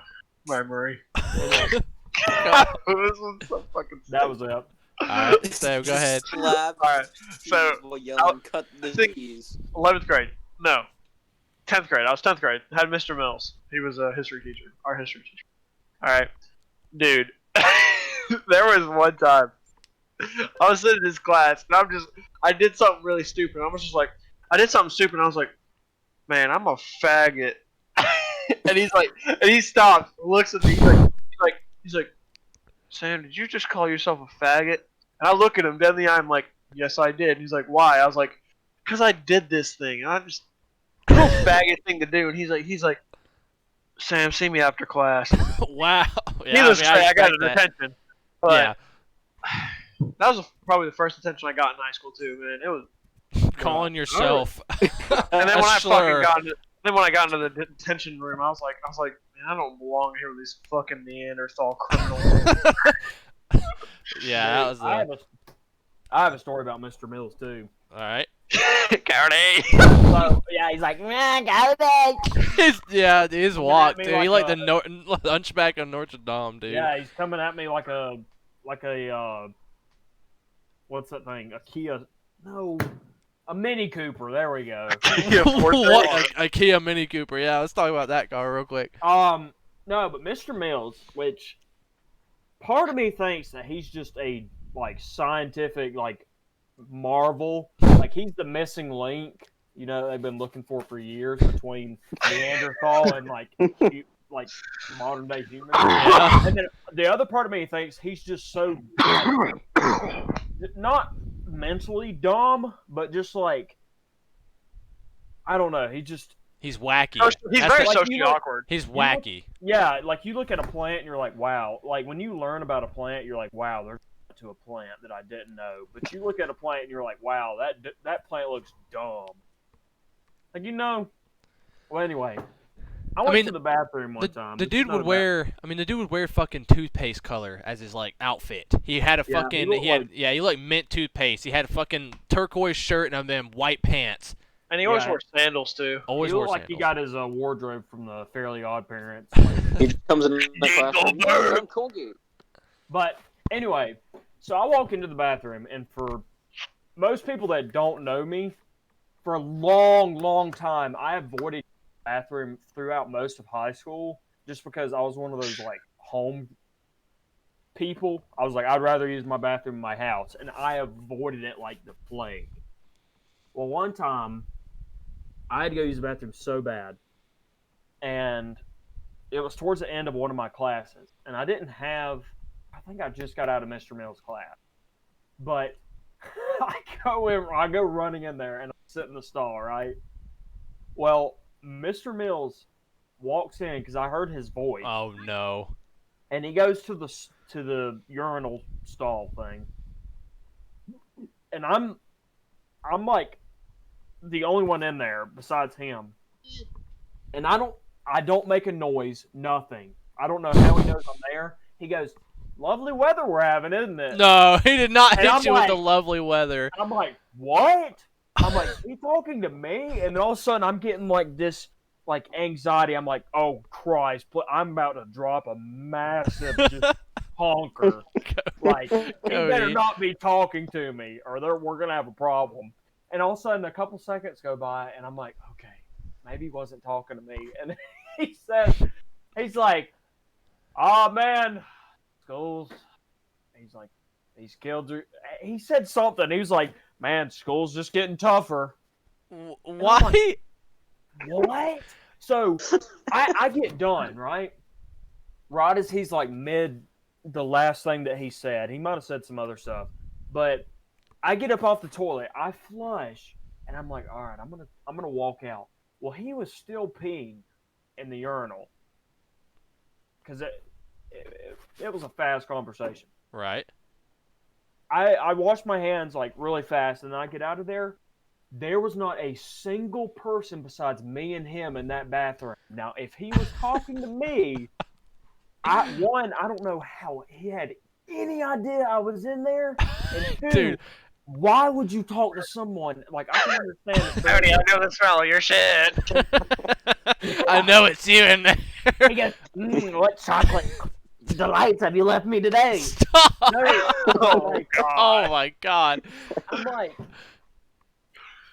memory. This was so fucking that was it. Alright, so go ahead. Slap Alright, cheese so, while yelling, cut the think- cheese. 11th grade. No. 10th grade. I was 10th grade. Had Mr. Mills. He was a history teacher. Our history teacher. Alright. Dude. There was one time. I was sitting in his class, and I did something really stupid. I was just like, I did something stupid, and I was like, man, I'm a faggot. And he's like, and he stops, looks at me, he's like, Sam, did you just call yourself a faggot? And I look at him dead in the eye, I'm like, yes, I did. And he's like, why? I was like, because I did this thing. And I'm just a faggot thing to do. And he's like, Sam, see me after class. Wow. Yeah, Needless to say, I got expect a that. detention. But Yeah. that was probably the first detention I got in high school too, man. It was. Calling yourself. And then a when I slur. then when I got into the detention room, I was like, man, I don't belong here with these fucking Neanderthal criminals. Yeah, that was I have a story about Mr. Mills too. alright. Cardi. So yeah, he's like, His walk, at me dude. He like like the Hunchback of Notre Dame, dude. yeah, he's coming at me like a what's that thing? A Mini Cooper. There we go. What? A Kia Mini Cooper. Yeah, let's talk about that car real quick. No, but Mr. Mills, which part of me thinks that he's just a like scientific like marvel, like he's the missing link. You know, they've been looking for years between Neanderthal and like modern day humans. Yeah. And then the other part of me thinks he's just so like, not mentally dumb, but just like I don't know. He's wacky. He's That's very what- like, socially you know- awkward. He's wacky. Yeah, like you look at a plant and you're like, wow. Like when you learn about a plant, you're like, wow, there's to a plant that I didn't know. But you look at a plant and you're like, wow, that plant looks dumb. Like, you know. Well, anyway, I went mean, to the bathroom one time. The It's dude not would a wear. I mean, the dude would wear fucking toothpaste color as his like outfit. He had a Yeah, he fucking. looked like- He looked like mint toothpaste. He had a fucking turquoise shirt and then white pants. And he always Yeah. wore sandals too. Always He wore looked like sandals. he got his wardrobe from the Fairly Odd Parents. He just comes in the classroom. "Where's my Colgate?" But anyway, so I walk into the bathroom, and for most people that don't know me, for a long, long time, I avoided the bathroom throughout most of high school just because I was one of those like home people. I was like, I'd rather use my bathroom in my house, and I avoided it like the plague. Well, one time, I had to go use the bathroom so bad, and it was towards the end of one of my classes, and I didn't have. I think I just got out of Mr. Mills' class, but I go running in there and I sit in the stall, right? Well, Mr. Mills walks in because I heard his voice, Oh no. and he goes to the urinal stall thing, and I'm like the only one in there besides him, and I don't make a noise, nothing. I don't know how he knows I'm there. He goes, "Lovely weather we're having, isn't it?" No, he did not And hit I'm you with the like- lovely weather. I'm like, "What?" I'm like, "He talking to me?" And then all of a sudden, I'm getting like this, like anxiety. I'm like, "Oh Christ!" I'm about to drop a massive just honker. Like, he better Cody. not be talking to me, or we're gonna have a problem. And all of a sudden, a couple seconds go by, and I'm like, "Okay, maybe he wasn't talking to me." And he says, "He's like, oh man, schools." He's like, "These kids are." He said something. He was like, "Man, school's just getting tougher." Why? What? So I get done, right? Right as he's like mid the last thing that he said. He might have said some other stuff. But I get up off the toilet, I flush, and I'm like, all right, I'm gonna walk out. Well, he was still peeing in the urinal. Because it was a fast conversation. Right. I washed my hands like really fast, and then I get out of there. There was not a single person besides me and him in that bathroom. Now, if he was talking to me, I don't know how he had any idea I was in there. And two, Dude. why would you talk to someone like I can understand? if Howdy, I know the smell of your shit. I know it's you in there. he goes, "What chocolate delights have you left me today?" Stop. Oh my god! Oh my god. I'm like,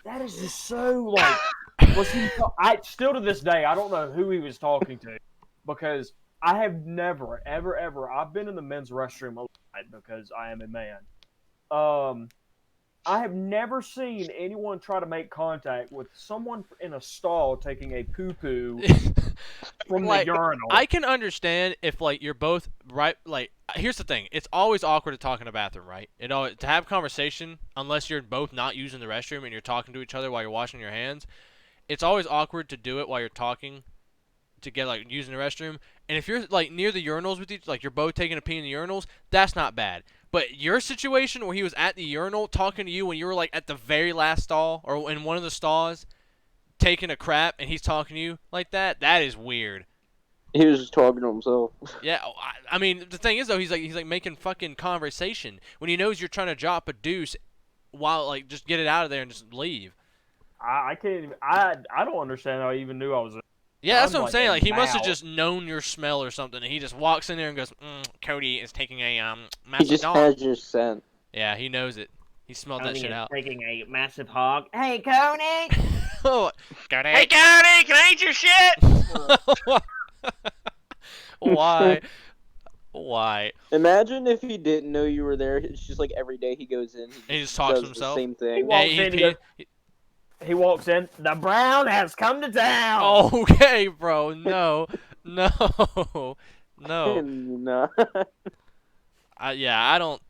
that is just so like. Was he? I still to this day I don't know who he was talking to, because I have never, ever. I've been in the men's restroom a lot because I am a man. I have never seen anyone try to make contact with someone in a stall taking a poo-poo from Like, the urinal. I can understand if like you're both right. Like, here's the thing: it's always awkward to talk in a bathroom, right? To have conversation unless you're both not using the restroom and you're talking to each other while you're washing your hands. It's always awkward to do it while you're talking, to get like using the restroom. And if you're like near the urinals with each, like you're both taking a pee in the urinals, that's not bad. But your situation where he was at the urinal talking to you when you were like at the very last stall or in one of the stalls, taking a crap, and he's talking to you like that is weird. He was just talking to himself. Yeah, I mean the thing is though, he's like making fucking conversation when he knows you're trying to drop a deuce, while like just get it out of there and just leave. I can't even. I don't understand how I even knew I was. Yeah, that's I'm what I'm like saying. a Like he must have mouse. just known your smell or something, and he just walks in there and goes, "Cody is taking a He massive just dog." has your scent. Yeah, he knows it. He smelled that shit out. Taking a massive hog. Hey, Cody. Oh, Cody. Hey, Cody, can I eat your shit? Why? Why? Imagine if he didn't know you were there. It's just like every day he goes in. He just talks to does himself? The same He thing. walks Yeah, in. He goes, He walks in. The Brown has come to town. Okay, bro. No. No. No. No. Yeah, I don't.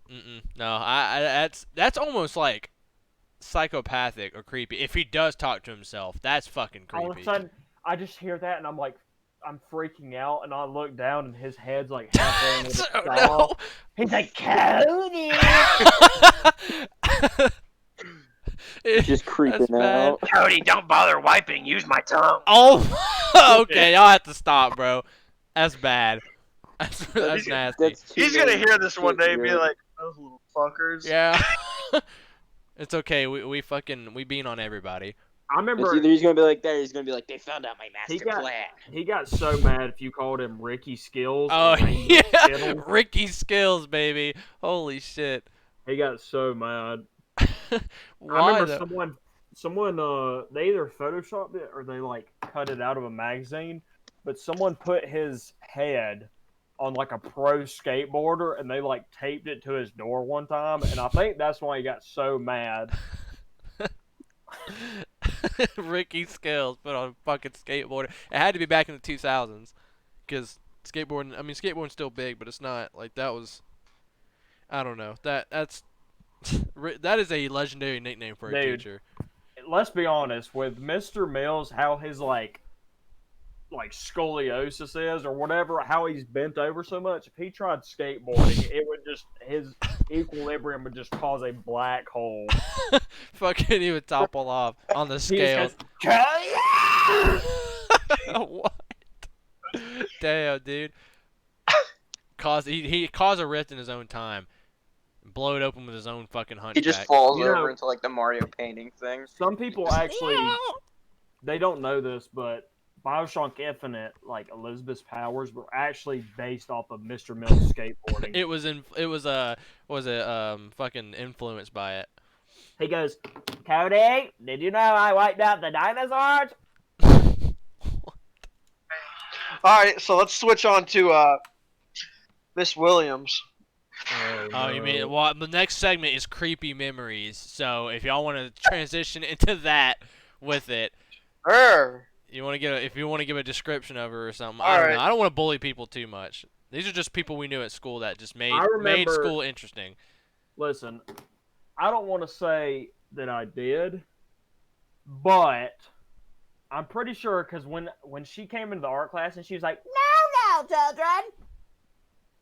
No, that's almost like psychopathic or creepy. If he does talk to himself, that's fucking creepy. All of a sudden, I just hear that, and I'm like, I'm freaking out, and I look down, and his head's like halfway into the So, stall. He's like, Cody. Just creeping bad. out. Cody, don't bother wiping. Use my tongue. Oh, okay. Y'all have to stop, bro. That's bad. That's nasty. That's too He's gonna many hear this one day and be shit, like, "Those little fuckers." Yeah. It's okay. We bean on everybody. I It's remember either he's gonna be like that, or he's gonna be like, they found out my he master got plan. he got so mad if you called him Ricky Skills. Oh or Rainbow yeah, Skittles. Ricky Skills, baby. Holy shit. He got so mad. Why? I remember though? someone they either photoshopped it or they like cut it out of a magazine, but someone put his head on like a pro skateboarder and they like taped it to his door one time, and I think that's why he got so mad. Ricky Skills put on a fucking skateboarder. It had to be back in the 2000s, because skateboarding's still big, but it's not like that was. I don't know. That's that is a legendary nickname for a Dude. teacher. Let's be honest with Mr. Mills, how his like scoliosis is or whatever, how he's bent over so much. If he tried skateboarding, it would just his equilibrium would just cause a black hole. Fucking he would topple off on the He scale. just goes, What? Damn, dude. He caused a rift in his own time. Blow it open with his own fucking hunchback. He just falls You know- over into like the Mario painting thing. Some people actually they don't know this, but BioShock Infinite, like Elizabeth's powers, were actually based off of Mr. Mills skateboarding. Fucking influenced by it. He goes, Cody, did you know I wiped out the dinosaurs? All right, so let's switch on to Miss Williams. Oh, you mean well? The next segment is creepy memories. So if y'all want to transition into that with it, you want to if you want to give a description of her or something. I don't Alright. know. I don't want to bully people too much. These are just people we knew at school that just made I remember- school interesting. Listen, I don't want to say that I did, but I'm pretty sure because when she came into the art class and she was like, "No, children,"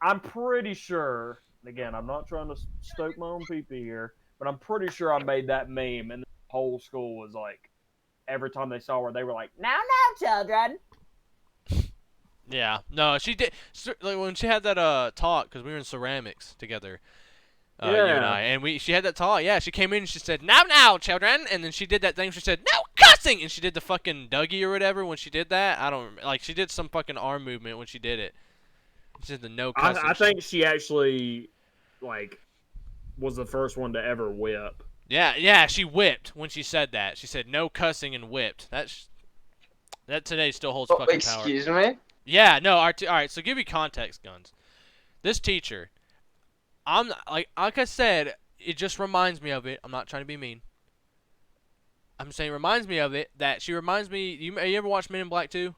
I'm pretty sure. Again, I'm not trying to stoke my own pee-pee here, but I'm pretty sure I made that meme, and the whole school was like, every time they saw her, they were like, "No, children." Yeah. No, she did. Like when she had that talk, because we were in ceramics together. You and Yeah. I, and she had that talk. Yeah, she came in and she said, "Now, children," and then she did that thing. She said, "No cussing," and she did the fucking Dougie or whatever when she did that. I don't remember. Like she did some fucking arm movement when she did it. She did the no cussing. I think she actually like was the first one to ever whip. Yeah, she whipped when she said that. She said no cussing and whipped. That today still holds fucking power. Excuse me? Yeah, no. All right. So give you context, Guns. This teacher, like I said, it just reminds me of it. I'm not trying to be mean. I'm saying it reminds me of it. That she reminds me. You ever watch Men in Black 2?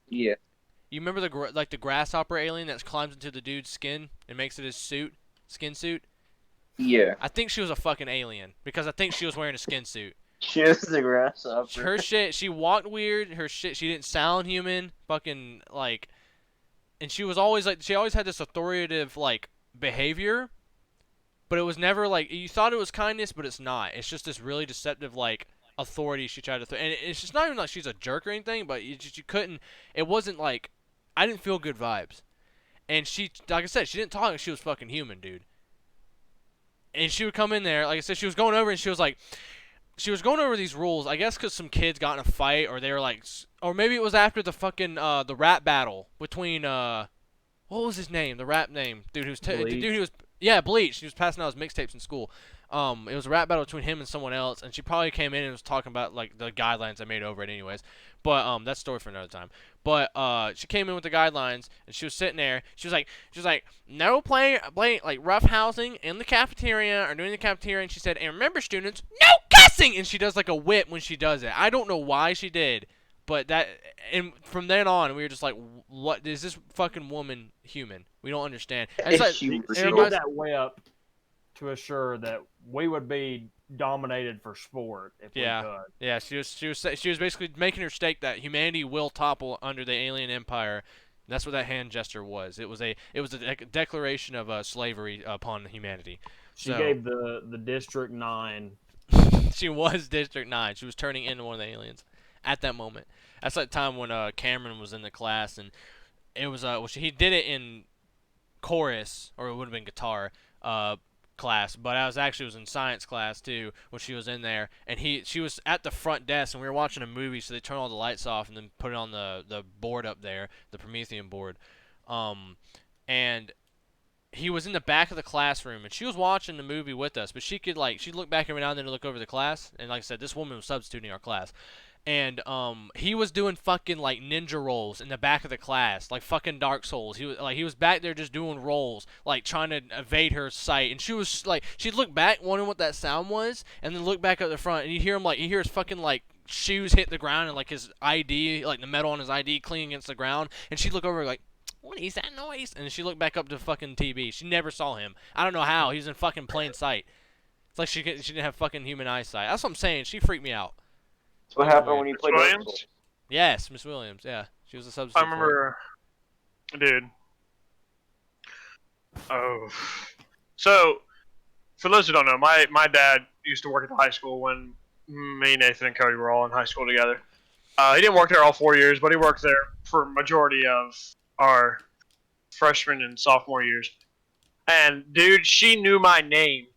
Yeah. You remember the grasshopper alien that climbs into the dude's skin and makes it his skin suit? Yeah. I think she was a fucking alien because I think she was wearing a skin suit. She was the grasshopper. Her shit, she walked weird. Her shit, she didn't sound human. Fucking like, and she was always like, she always had this authoritative like behavior, but it was never like you thought it was kindness, but it's not. It's just this really deceptive like authority she tried to and it's just not even like she's a jerk or anything, but you couldn't. It wasn't like I didn't feel good vibes, and she, like I said, she didn't talk like she was fucking human, dude. And she would come in there, like I said, she was going over and she was like. She was going over these rules, I guess, because some kids got in a fight, or they were like, or maybe it was after the fucking the rap battle between what was his name? The rap name, dude who was Bleach. He was passing out his mixtapes in school. It was a rap battle between him and someone else, and she probably came in and was talking about like the guidelines I made over it, anyways. But that's a story for another time. But she came in with the guidelines, and she was sitting there. She was like, no playing like roughhousing in the cafeteria or doing the cafeteria. And she said, and remember, students, no cussing. And she does like a whip when she does it. I don't know why she did, but that. And from then on, we were just like, what is this fucking woman human? We don't understand. And it's like, She it She reminds- did that whip to assure that we would be dominated for sport if Yeah. we could. Yeah, she was basically making her stake that humanity will topple under the alien empire. That's what that hand gesture was. It was a declaration of slavery upon humanity. She So- gave the District 9. She was District 9. She was turning into one of the aliens at that moment. That's that time when Cameron was in the class, and it was he did it in chorus, or it would have been guitar class, but I was in science class too when she was in there, and she was at the front desk, and we were watching a movie, so they turned all the lights off and then put it on the board up there, the Promethean board, and he was in the back of the classroom, and she was watching the movie with us, but she'd look back every now and then to look over the class, and like I said, this woman was substituting our class, and he was doing fucking like ninja rolls in the back of the class, like fucking Dark Souls. He was back there just doing rolls, like trying to evade her sight, and she was like, she'd look back wondering what that sound was, and then look back up the front, and you hear his fucking like shoes hit the ground, and like his ID, like the metal on his ID clean against the ground, and she'd look over like, what is that noise? And she looked back up to fucking TV. She never saw him. I don't know how. He was in fucking plain sight. It's like she didn't have fucking human eyesight. That's what I'm saying. She freaked me out. That's what happened when you played Dark Williams? Souls. Yes, Miss Williams. Yeah, she was a substitute. I remember, dude. Oh, so for those who don't know, my dad used to work at the high school when me, Nathan, and Cody were all in high school together. He didn't work there all 4 years, but he worked there for majority of our freshman and sophomore years. And dude, she knew my name,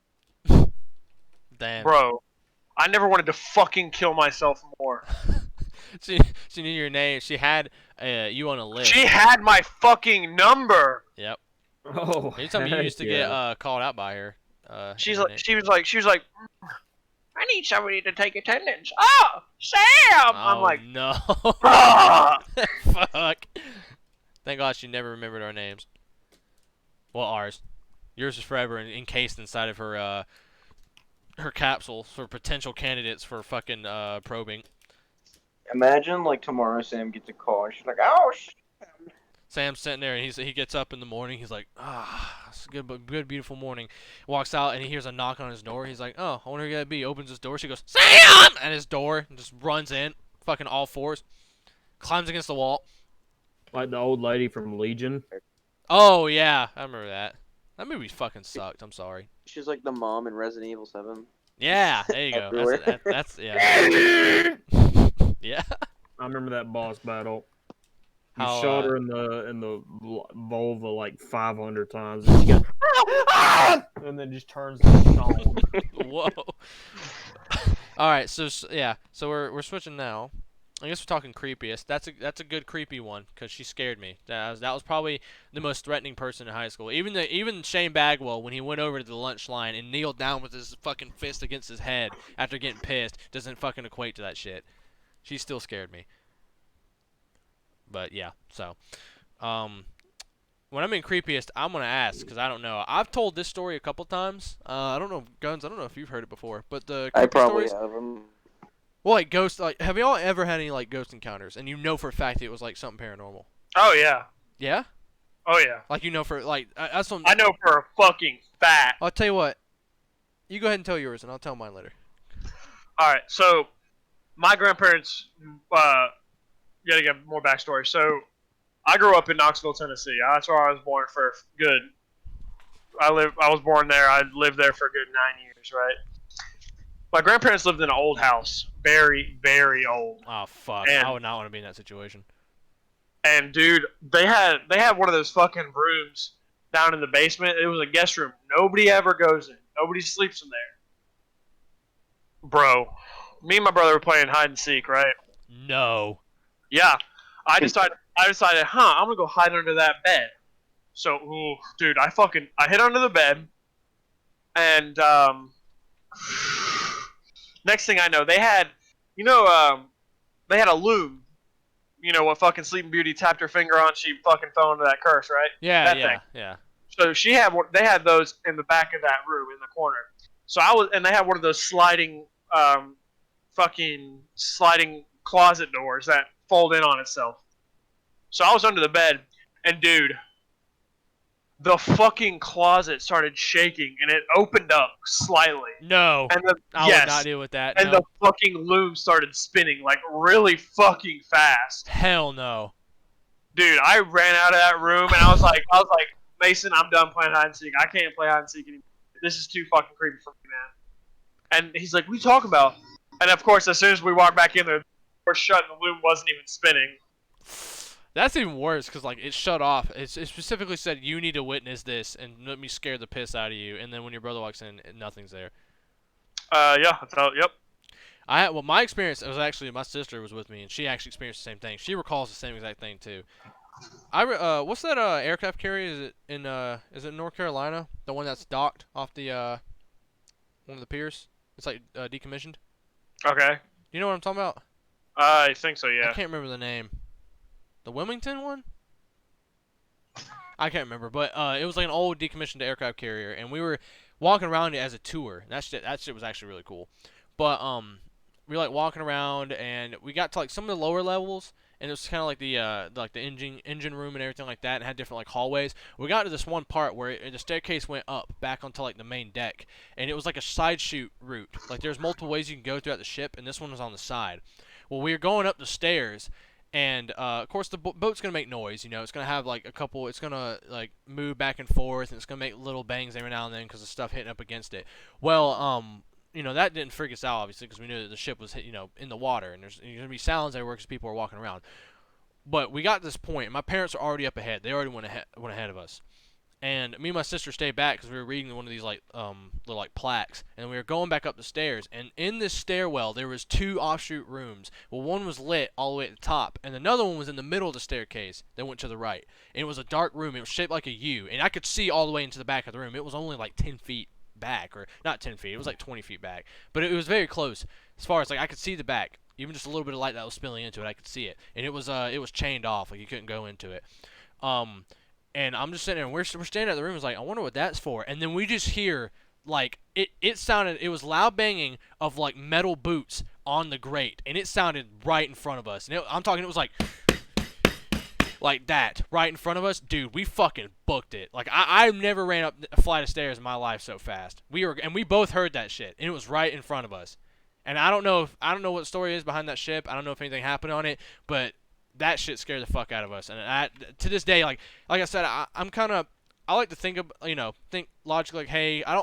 Damn. bro. I never wanted to fucking kill myself more. she knew your name. She had you on a list. She had my fucking number. Yep. Oh, You told me you used to yeah. get called out by her. She her was like, I need somebody to take attendance. Oh, Sam! I'm Oh, like, no. ah! Fuck. Thank God she never remembered our names. Well, ours. Yours is forever encased inside of her capsule for potential candidates for fucking probing. Imagine like tomorrow Sam gets a call and she's like, oh shit. Sam's sitting there, and he gets up in the morning. He's like, it's a good, beautiful morning. Walks out, and he hears a knock on his door. He's like, oh, I wonder who that'd be. Opens his door. She goes, Sam! At his door, and just runs in, fucking all fours, climbs against the wall. Like the old lady from Legion. Oh yeah, I remember that. That movie fucking sucked. I'm sorry. She's like the mom in Resident Evil 7. Yeah, there you go. Everywhere. That's yeah. Yeah. I remember that boss battle. You How, shot her in the vulva like 500 times, and, she got, and then just turns to stone. Whoa. All right, so we're switching now. I guess we're talking creepiest. That's a good creepy one because she scared me. That was probably the most threatening person in high school. Even Shane Bagwell, when he went over to the lunch line and kneeled down with his fucking fist against his head after getting pissed, doesn't fucking equate to that shit. She still scared me. But yeah, so when I'm in creepiest, I'm gonna ask because I don't know. I've told this story a couple times. I don't know, Guns. I don't know if you've heard it before, but the I creepy probably stories. have them. Well, like ghost. Like, have y'all ever had any like ghost encounters, and you know for a fact it was like something paranormal? Oh yeah, Yeah. oh yeah. Like you know for like that's what I know for a fucking fact. I'll tell you what. You go ahead and tell yours, and I'll tell mine later. All right, so my grandparents. Gotta get more backstory. So, I grew up in Knoxville, Tennessee. That's where I was born for good. I was born there. I lived there for a good 9 years, right? My grandparents lived in an old house, very, very old. Oh fuck! And- I would not want to be in that situation. And dude, they had one of those fucking rooms down in the basement. It was a guest room. Nobody ever goes in. Nobody sleeps in there. Bro, me and my brother were playing hide and seek, right? No. Yeah, I decided, I'm gonna go hide under that bed. So, ooh, dude, I hid under the bed, and next thing I know, they had a loom. You know what fucking Sleeping Beauty tapped her finger on? She fucking fell into that curse, right? Yeah, That yeah, thing. yeah. So they had those in the back of that room in the corner. So they had one of those sliding closet doors that fold in on itself. So I was under the bed, and dude, the fucking closet started shaking, and it opened up slightly. No. And I would not deal with that. and No. the fucking loom started spinning like really fucking fast. Hell no. Dude, I ran out of that room, and I was like, Mason, I'm done playing hide and seek. I can't play hide and seek anymore. this is too fucking creepy for me, man. And he's like, what are you talking about? And of course, as soon as we walk back in there, the door shut and the loom wasn't even spinning. That's even worse because like it shut off. It specifically said you need to witness this and let me scare the piss out of you. And then when your brother walks in, nothing's there. Yeah, yep. Well, my experience was actually my sister was with me, and she actually experienced the same thing. She recalls the same exact thing too. What's that aircraft carrier? Is it North Carolina? The one that's docked off the one of the piers? It's like decommissioned. Okay. You know what I'm talking about? I think so, I yeah. can't remember the name. The Wilmington one? I can't remember, but it was like an old decommissioned aircraft carrier, and we were walking around it as a tour. That shit was actually really cool. But we were like walking around, and we got to like some of the lower levels, and it was kind of like the engine room and everything like that, and had different like hallways. We got to this one part where the staircase went up back onto like the main deck, and it was like a side chute route. Like there's multiple ways you can go throughout the ship, and this one was on the side. Well, we were going up the stairs. And of course the boat's gonna make noise. You know, it's gonna have like a couple. It's gonna like move back and forth, and it's gonna make little bangs every now and then because of stuff hitting up against it. Well, you know that didn't freak us out obviously because we knew that the ship was in the water, and there's gonna be sounds everywhere because people are walking around. But we got to this point, and my parents are already up ahead. They already went ahead of us. And me and my sister stayed back because we were reading one of these like little like plaques, and we were going back up the stairs. And in this stairwell, there was 2 offshoot rooms. Well, one was lit all the way at the top, and another one was in the middle of the staircase that went to the right. And it was a dark room. It was shaped like a U, and I could see all the way into the back of the room. It was only like 10 feet back, or not 10 feet. It was like 20 feet back, but it was very close as far as like I could see the back. Even just a little bit of light that was spilling into it, I could see it, and it was chained off, like you couldn't go into it. And I'm just sitting there, and we're standing at the room. It's like, I wonder what that's for. And then we just hear, like, it was loud banging of, like, metal boots on the grate. And it sounded right in front of us. And it was like that, right in front of us. Dude, we fucking booked it. Like, I've never ran up a flight of stairs in my life so fast. And we both heard that shit. And it was right in front of us. And I don't know what the story is behind that ship. I don't know if anything happened on it. But that shit scared the fuck out of us, and to this day, like I said, I like to think logically, like, hey, I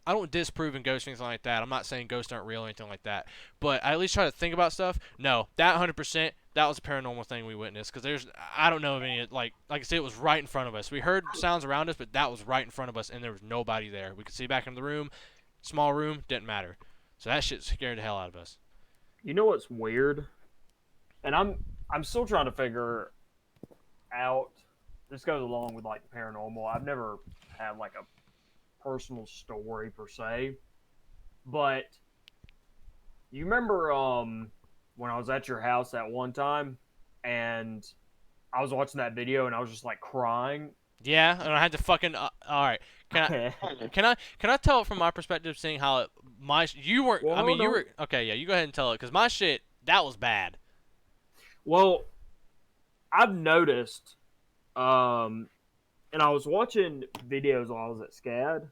don't disprove in ghosts things like that. I'm not saying ghosts aren't real or anything like that, but I at least try to think about stuff. No, that 100%, that was a paranormal thing we witnessed, because I don't know of any, like I said, it was right in front of us. We heard sounds around us, but that was right in front of us, and there was nobody there. We could see back into the room, small room, didn't matter. So that shit scared the hell out of us. You know what's weird? And I'm still trying to figure out. This goes along with like paranormal. I've never had like a personal story per se, but you remember when I was at your house that one time, and I was watching that video and I was just like crying. Yeah, and I had to fucking. All right, can I tell it from my perspective, seeing how you weren't. Well, I mean, you no. were okay. Yeah, you go ahead and tell it, because my shit that was bad. Well, I've noticed, and I was watching videos while I was at SCAD,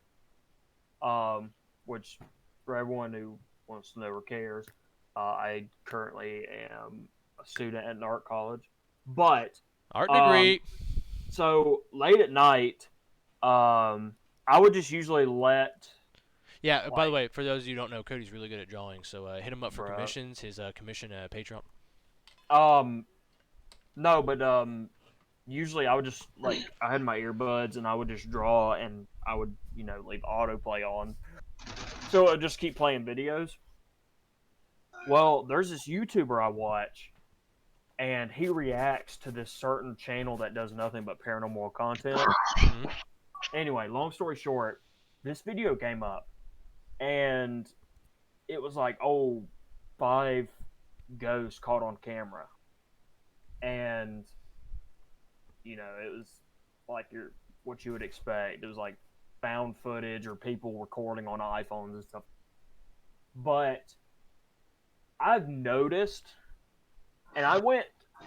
which for everyone who wants to know or cares, I currently am a student at an art college. But Art degree. so late at night, I would just usually let. Yeah. By the way, for those of you who don't know, Cody's really good at drawing. So hit him up for Bruh. commissions. His commission Patreon. No, but usually I would just I had my earbuds and I would just draw, and I would leave autoplay on, so it would just keep playing videos. Well, there's this YouTuber I watch, and he reacts to this certain channel that does nothing but paranormal content. Mhm. Anyway, long story short, this video came up, and it was like, 5 ghosts caught on camera. And it was like what you would expect. It was like found footage or people recording on iPhones and stuff. But I've noticed, and I went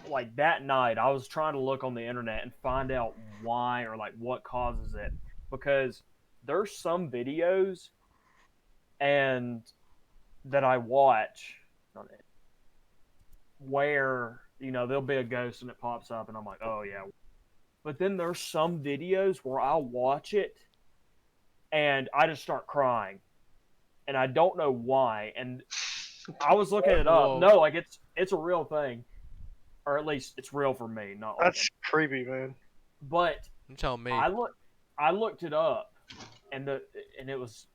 like that night, I was trying to look on the internet and find out why or like what causes it, because there's some videos and that I watch on it where there'll be a ghost and it pops up and I'm like, oh yeah. But then there's some videos where I'll watch it and I just start crying, and I don't know why. And I was looking it up. Whoa. No, like it's a real thing, or at least it's real for me. Not like That's creepy, man. but You tell me. I looked it up, and it was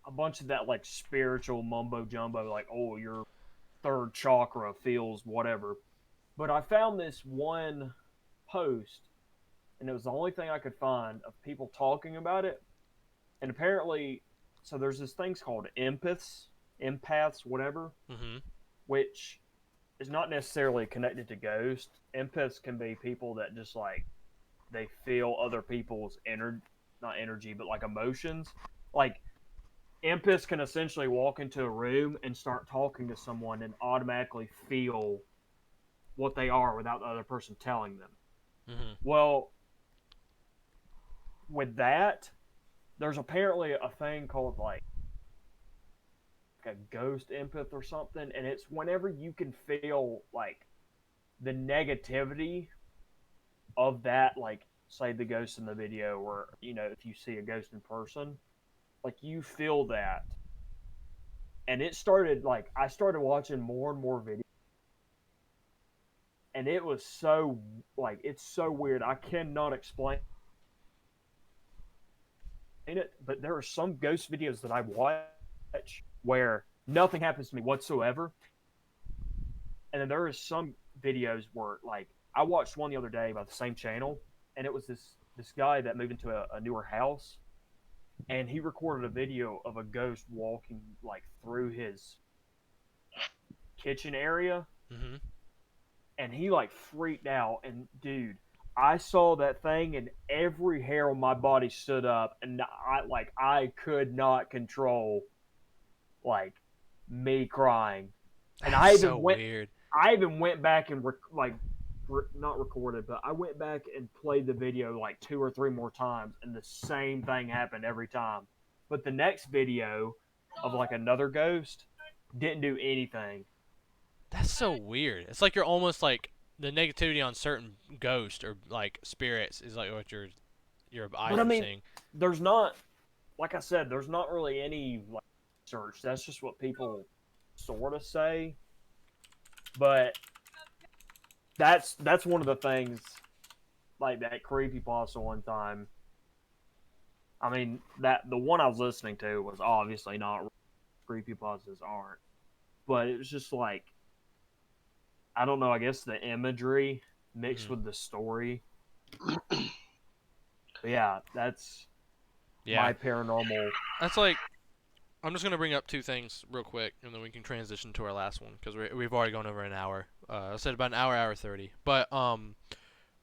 a bunch of that like spiritual mumbo jumbo, like, oh, your third chakra feels whatever. But I found this one post, and it was the only thing I could find of people talking about it. And apparently, so there's this things called empaths, whatever, Mm-hmm. which is not necessarily connected to ghosts. Empaths can be people that just like they feel other people's not energy, but like emotions. Like empaths can essentially walk into a room and start talking to someone and automatically feel what they are without the other person telling them. Mm-hmm. Well, with that, there's apparently a thing called like a ghost empath or something, and it's whenever you can feel like the negativity of that, like say the ghost in the video, or if you see a ghost in person, like you feel that. And it started like I started watching more and more videos, and it was so like it's so weird. I cannot explain it, but there are some ghost videos that I watch where nothing happens to me whatsoever, and then there are some videos where like I watched one the other day by the same channel, and it was this guy that moved into a newer house, and he recorded a video of a ghost walking like through his kitchen area, Mm-hmm. and he like freaked out. And dude, I saw that thing, and every hair on my body stood up, and I could not control like me crying. And That's I even so went weird. I even went back and not recorded, but I went back and played the video like 2 or 3 more times, and the same thing happened every time. But the next video of like another ghost didn't do anything. That's so weird. It's like you're almost like the negativity on certain ghosts or like spirits is like what your eyes But I are mean, seeing. there's not, like I said, there's not really any like research. That's just what people sort of say. But that's one of the things, like that creepypasta one time. I mean, that the one I was listening to was obviously not creepypastas aren't, but it was just like, I don't know. I guess the imagery mixed with the story. But yeah, that's Yeah. my paranormal. That's like, I'm just gonna bring up 2 things real quick, and then we can transition to our last one because we've already gone over an hour. I said about an hour 30. But what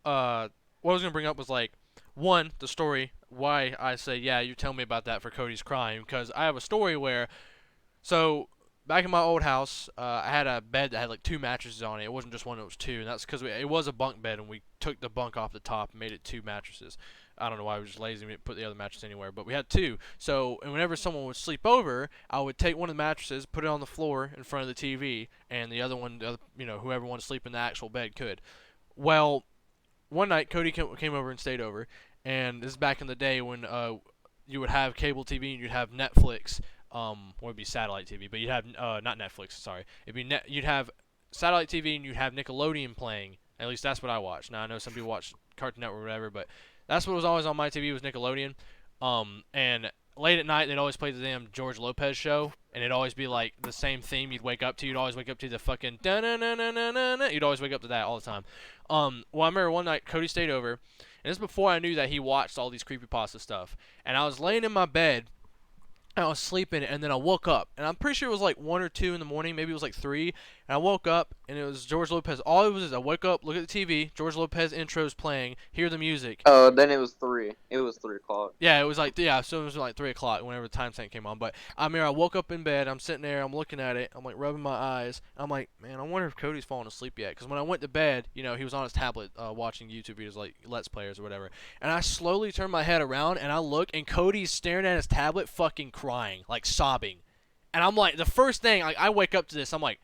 I was gonna bring up was like, one, the story. Why I say yeah, you tell me about that for Cody's crying, because I have a story where, so back in my old house, I had a bed that had like 2 mattresses on it. It wasn't just one; it was 2, and that's because it was a bunk bed, and we took the bunk off the top and made it 2 mattresses. I don't know why, we were just lazy. We didn't put the other mattress anywhere, but we had 2. So, and whenever someone would sleep over, I would take one of the mattresses, put it on the floor in front of the TV, and the other one, whoever wanted to sleep in the actual bed could. Well, one night Cody came over and stayed over, and this is back in the day when you would have cable TV and you'd have Netflix. Or it'd be satellite TV, but you'd have not Netflix. Sorry, you'd have satellite TV and you'd have Nickelodeon playing. At least that's what I watched. Now I know some people watch Cartoon Network or whatever, but that's what was always on my TV was Nickelodeon. And late at night they'd always play the damn George Lopez show, and it'd always be like the same theme you'd wake up to. You'd always wake up to the fucking da na na na na na. You'd always wake up to that all the time. Well, I remember one night Cody stayed over, and this is before I knew that he watched all these creepypasta stuff. And I was laying in my bed, and I was sleeping, and then I woke up, and I'm pretty sure it was like 1 or 2 in the morning, maybe it was like 3, and I woke up, and it was George Lopez. All it was is I wake up, look at the TV, George Lopez intros playing, hear the music. Oh, then it was 3. It was 3 o'clock. Yeah, it was like, so it was like 3 o'clock whenever the timestamp came on. But I mean, I woke up in bed, I'm sitting there, I'm looking at it, I'm like rubbing my eyes. I'm like, man, I wonder if Cody's falling asleep yet. Because when I went to bed, he was on his tablet watching YouTube videos like Let's Players or whatever. And I slowly turned my head around and I look, and Cody's staring at his tablet, fucking crying, like sobbing. And I'm like, the first thing, I wake up to this, I'm like,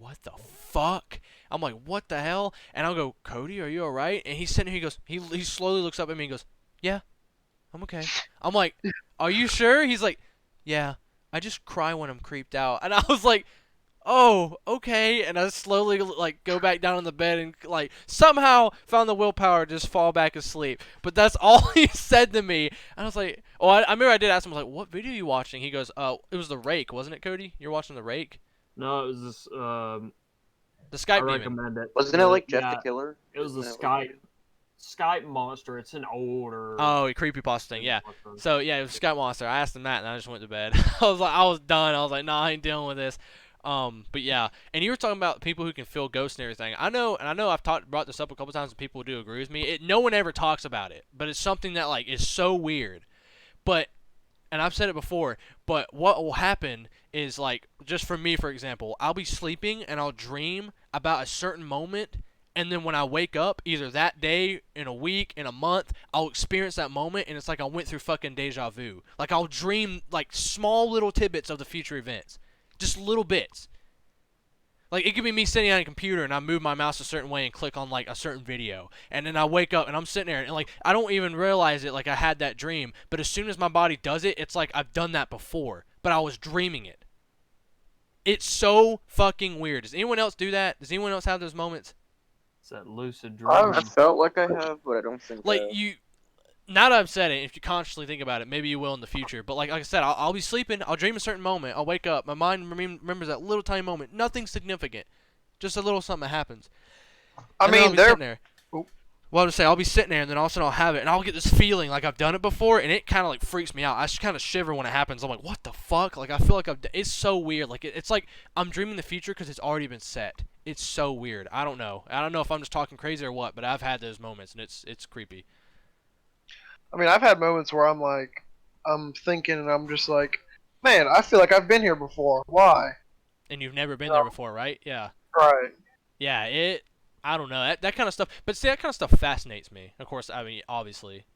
what the fuck? I'm like, what the hell? And I'll go, Cody, are you alright? And he's sitting here, he slowly looks up at me and goes, yeah, I'm okay. I'm like, are you sure? He's like, yeah, I just cry when I'm creeped out. And I was like, oh, okay. And I slowly like go back down on the bed and like somehow found the willpower to just fall back asleep. But that's all he said to me. And I was like, oh, I remember I did ask him, I was like, what video are you watching? He goes, it was The Rake, wasn't it, Cody? You're watching The Rake? No, it was this. The I Skype demon. recommend it. Wasn't it like Jeff Yeah, the Killer? It was the Isn't that what it Skype monster. It's an older. Oh, a creepypasta thing, yeah. So yeah, it was Skype Monster. I asked him that, and I just went to bed. I was done. I was like, nah, I ain't dealing with this. But yeah, and you were talking about people who can feel ghosts and everything. I know I've brought this up a couple times, and people do agree with me. No one ever talks about it, but it's something that like is so weird. But, and I've said it before, but what will happen is like, just for me, for example, I'll be sleeping and I'll dream about a certain moment. And then when I wake up, either that day, in a week, in a month, I'll experience that moment, and it's like I went through fucking deja vu. Like, I'll dream, like, small little tidbits of the future events. Just little bits. Like, it could be me sitting on a computer, and I move my mouse a certain way and click on, like, a certain video. And then I wake up, and I'm sitting there, and, like, I don't even realize it, like, I had that dream. But as soon as my body does it, it's like I've done that before. But I was dreaming it. It's so fucking weird. Does anyone else do that? Does anyone else have those moments? It's that lucid was? dream. I felt like I have, but I don't think Like, so. you... Now that I've said it, if you consciously think about it, maybe you will in the future. But like I said, I'll be sleeping, I'll dream a certain moment, I'll wake up, my mind remembers that little tiny moment, nothing significant, just a little something that happens. I And then I'll mean, be there. sitting there. Well, I'll just say I'll be sitting there, and then all of a sudden I'll have it, and I'll get this feeling like I've done it before, and it kind of like freaks me out. I just kind of shiver when it happens. I'm like, what the fuck? Like I feel like it's so weird. Like it's like I'm dreaming the future because it's already been set. It's so weird. I don't know if I'm just talking crazy or what, but I've had those moments, and it's creepy. I mean, I've had moments where I'm like, I'm thinking, and I'm just like, man, I feel like I've been here before. Why? And you've never been there before, right? Yeah. Right. Yeah, I don't know, that kind of stuff, but see, that kind of stuff fascinates me. Of course, I mean, obviously,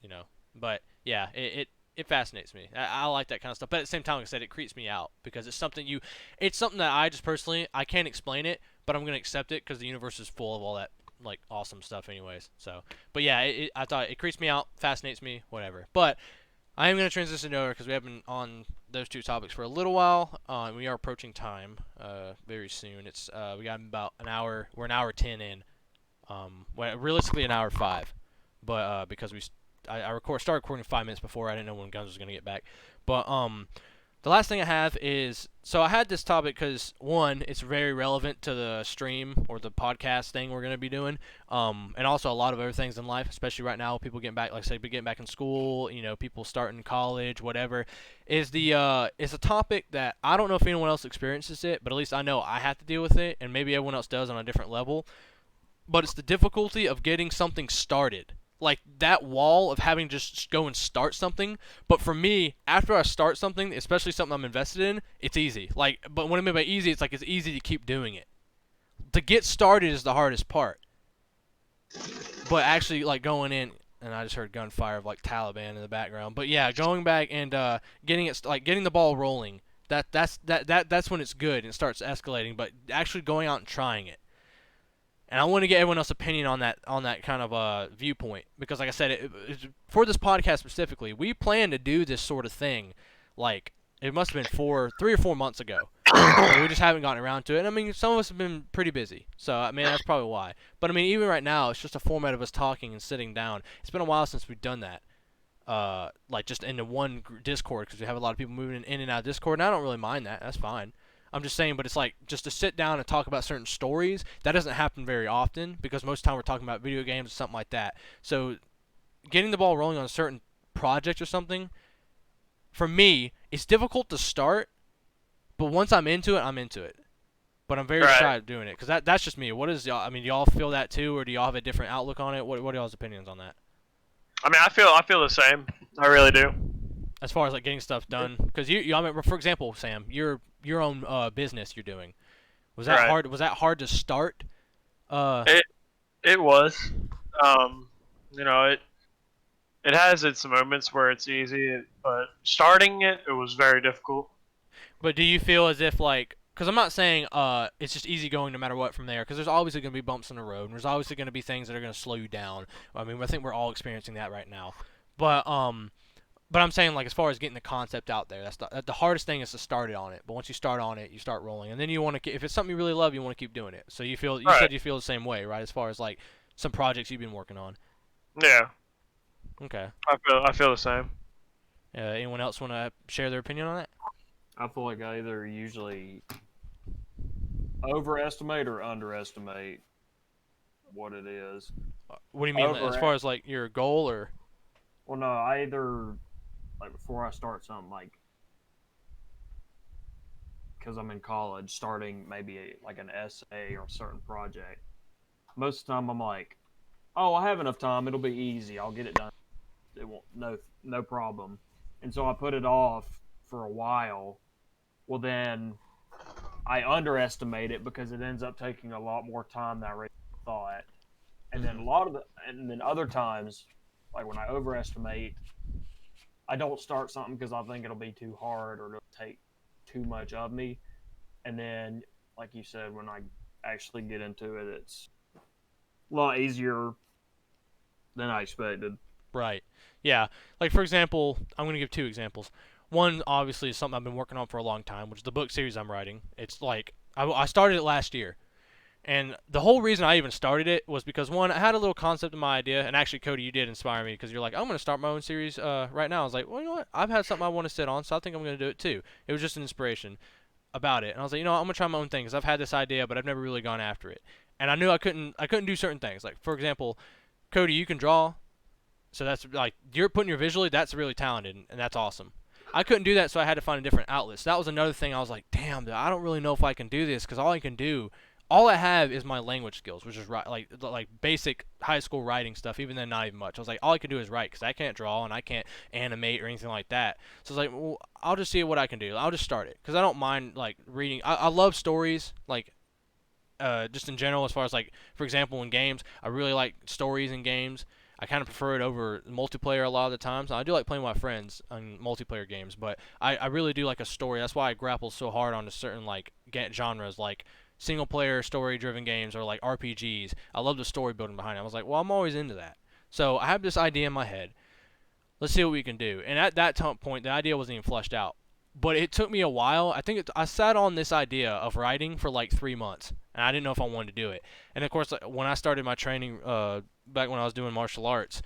you know, but yeah, it fascinates me. I like that kind of stuff, but at the same time, like I said, it creeps me out because it's something that I just personally, I can't explain it, but I'm going to accept it because the universe is full of all that, like, awesome stuff anyways, so, but yeah, I thought it creeps me out, fascinates me, whatever, but I am going to transition over because we have been on those two topics for a little while. We are approaching time very soon. It's we got about an hour. We're an hour 10 in. Well, realistically an hour 5, but because I started recording 5 minutes before. I didn't know when Guns was going to get back. But the last thing I have is, so I had this topic because, one, it's very relevant to the stream or the podcast thing we're going to be doing, and also a lot of other things in life, especially right now, people getting back, like I said, getting back in school, you know, people starting college, whatever, is it's a topic that I don't know if anyone else experiences it, but at least I know I have to deal with it, and maybe everyone else does on a different level, but it's the difficulty of getting something started. Like that wall of having to just go and start something. But for me, after I start something, especially something I'm invested in, it's easy. Like, but what I mean by easy, it's like it's easy to keep doing it. To get started is the hardest part. But actually, like going in, and I just heard gunfire of like Taliban in the background. But yeah, going back and getting the ball rolling. That's when it's good and it starts escalating. But actually going out and trying it. And I want to get everyone else's opinion on that kind of viewpoint because, like I said, for this podcast specifically, we plan to do this sort of thing. Like it must have been 3 or 4 months ago. We just haven't gotten around to it. And I mean, some of us have been pretty busy, so I mean that's probably why. But I mean, even right now, it's just a format of us talking and sitting down. It's been a while since we've done that. Like just into one Discord because we have a lot of people moving in and out of Discord, and I don't really mind that. That's fine. I'm just saying, but it's like just to sit down and talk about certain stories, that doesn't happen very often because most of the time we're talking about video games or something like that. So getting the ball rolling on a certain project or something, for me, it's difficult to start, but once I'm into it, I'm into it. But I'm very shy of doing it because that's just me. What is y'all? I mean, do y'all feel that too, or do y'all have a different outlook on it? What are y'all's opinions on that? I mean, I feel the same. I really do. As far as like getting stuff done, because I mean, for example, Sam, your own business you're doing, was that hard? Was that hard to start? It was. You know, it has its moments where it's easy, but starting it was very difficult. But do you feel as if like, because I'm not saying it's just easy going no matter what from there, because there's obviously going to be bumps in the road, and there's obviously going to be things that are going to slow you down. I mean, I think we're all experiencing that right now. But But I'm saying, like, as far as getting the concept out there, that's the hardest thing is to start it on it. But once you start on it, you start rolling, and then you want to. If it's something you really love, you want to keep doing it. So you said Right. you feel the same way, right? As far as like some projects you've been working on. Yeah, Okay. I feel the same. Anyone else want to share their opinion on that? I feel like I either usually overestimate or underestimate what it is. What do you mean, as Over- far as like your goal or? Well, no, I either like before I start something, like because I'm in college, starting maybe like an essay or a certain project. Most of the time, I'm like, oh, I have enough time. It'll be easy. I'll get it done. It won't no problem. And so I put it off for a while. Well, then I underestimate it because it ends up taking a lot more time than I really thought. And then and then other times, like when I overestimate, I don't start something because I think it'll be too hard or it'll take too much of me. And then, like you said, when I actually get into it, it's a lot easier than I expected. Right. Yeah. Like, for example, I'm going to give 2 examples. One, obviously, is something I've been working on for a long time, which is the book series I'm writing. It's like, I started it last year. And the whole reason I even started it was because, one, I had a little concept in my idea. And actually, Cody, you did inspire me because you're like, I'm going to start my own series right now. I was like, well, you know what? I've had something I want to sit on, so I think I'm going to do it too. It was just an inspiration about it. And I was like, you know what? I'm going to try my own thing because I've had this idea, but I've never really gone after it. And I knew I couldn't do certain things. Like, for example, Cody, you can draw. So that's like you're putting your visually. That's really talented, and that's awesome. I couldn't do that, so I had to find a different outlet. So that was another thing. I was like, damn, dude, I don't really know if I can do this because all I have is my language skills, which is like basic high school writing stuff. Even then, not even much. I was like, all I can do is write because I can't draw and I can't animate or anything like that. So I was like, well, I'll just see what I can do. I'll just start it because I don't mind like reading. I love stories, like just in general. As far as like, for example, in games, I really like stories in games. I kind of prefer it over multiplayer a lot of the times. I do like playing with my friends on multiplayer games, but I really do like a story. That's why I grapple so hard on certain like genres, like single player story driven games or like RPGs. I love the story building behind it. I was like, well, I'm always into that. So I have this idea in my head. Let's see what we can do. And at that point, the idea wasn't even fleshed out. But it took me a while. I think I sat on this idea of writing for like 3 months, and I didn't know if I wanted to do it. And of course, when I started my training back when I was doing martial arts,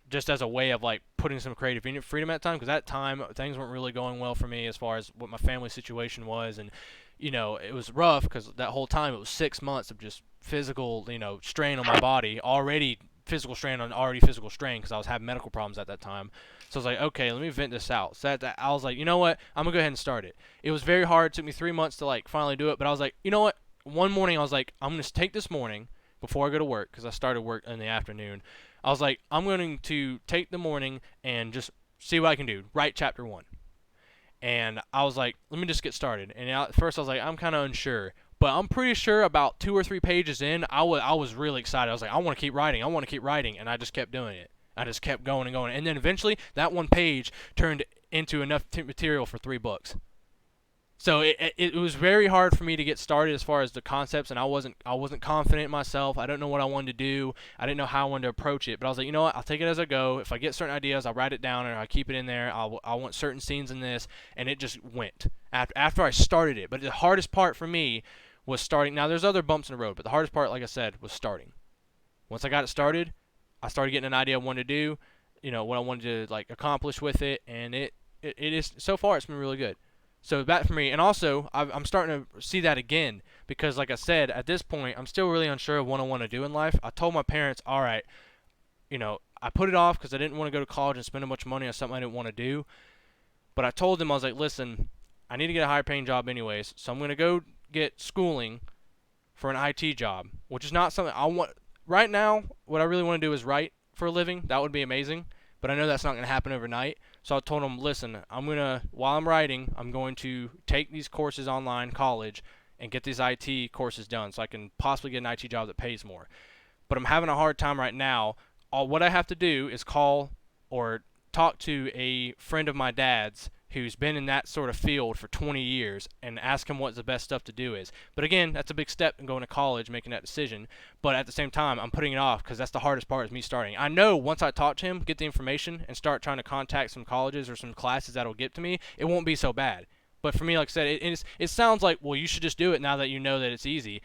just as a way of like putting some creative freedom at time, because that time things weren't really going well for me as far as what my family situation was, and you know it was rough because that whole time it was 6 months of just physical strain on my body, already physical strain on already physical strain because I was having medical problems at that time. So I was like, okay, let me vent this out. So I was like, you know what? I'm gonna go ahead and start it. It was very hard. It took me 3 months to like finally do it, but I was like, you know what? One morning I was like, I'm gonna take this morning before I go to work because I started work in the afternoon. I was like, I'm going to take the morning and just see what I can do. Write chapter 1. And I was like, let me just get started. And at first I was like, I'm kind of unsure. But I'm pretty sure about 2 or 3 pages in, I was really excited. I was like, I want to keep writing. I want to keep writing. And I just kept doing it. I just kept going and going. And then eventually, that 1 page turned into enough material for 3 books. So it was very hard for me to get started as far as the concepts, and I wasn't confident in myself. I don't know what I wanted to do. I didn't know how I wanted to approach it. But I was like, you know what? I'll take it as I go. If I get certain ideas, I'll write it down and I'll keep it in there. I want certain scenes in this, and it just went after I started it. But the hardest part for me was starting. Now there's other bumps in the road, but the hardest part, like I said, was starting. Once I got it started, I started getting an idea of what to do, what I wanted to like accomplish with it, and it is so far it's been really good. So that for me, and also I'm starting to see that again because, like I said, at this point I'm still really unsure of what I want to do in life. I told my parents, all right, I put it off because I didn't want to go to college and spend a bunch of money on something I didn't want to do. But I told them, I was like, listen, I need to get a higher paying job anyways, so I'm going to go get schooling for an IT job, which is not something I want right now. What I really want to do is write for a living. That would be amazing, but I know that's not going to happen overnight. So I told them, listen, while I'm writing, I'm going to take these courses online, college, and get these IT courses done so I can possibly get an IT job that pays more. But I'm having a hard time right now. What I have to do is call or talk to a friend of my dad's who's been in that sort of field for 20 years and ask him what the best stuff to do is. But again, that's a big step in going to college, making that decision. But at the same time, I'm putting it off because that's the hardest part is me starting. I know once I talk to him, get the information, and start trying to contact some colleges or some classes that'll get to me, it won't be so bad. But for me, like I said, it sounds like, well, you should just do it now that you know that it's easy.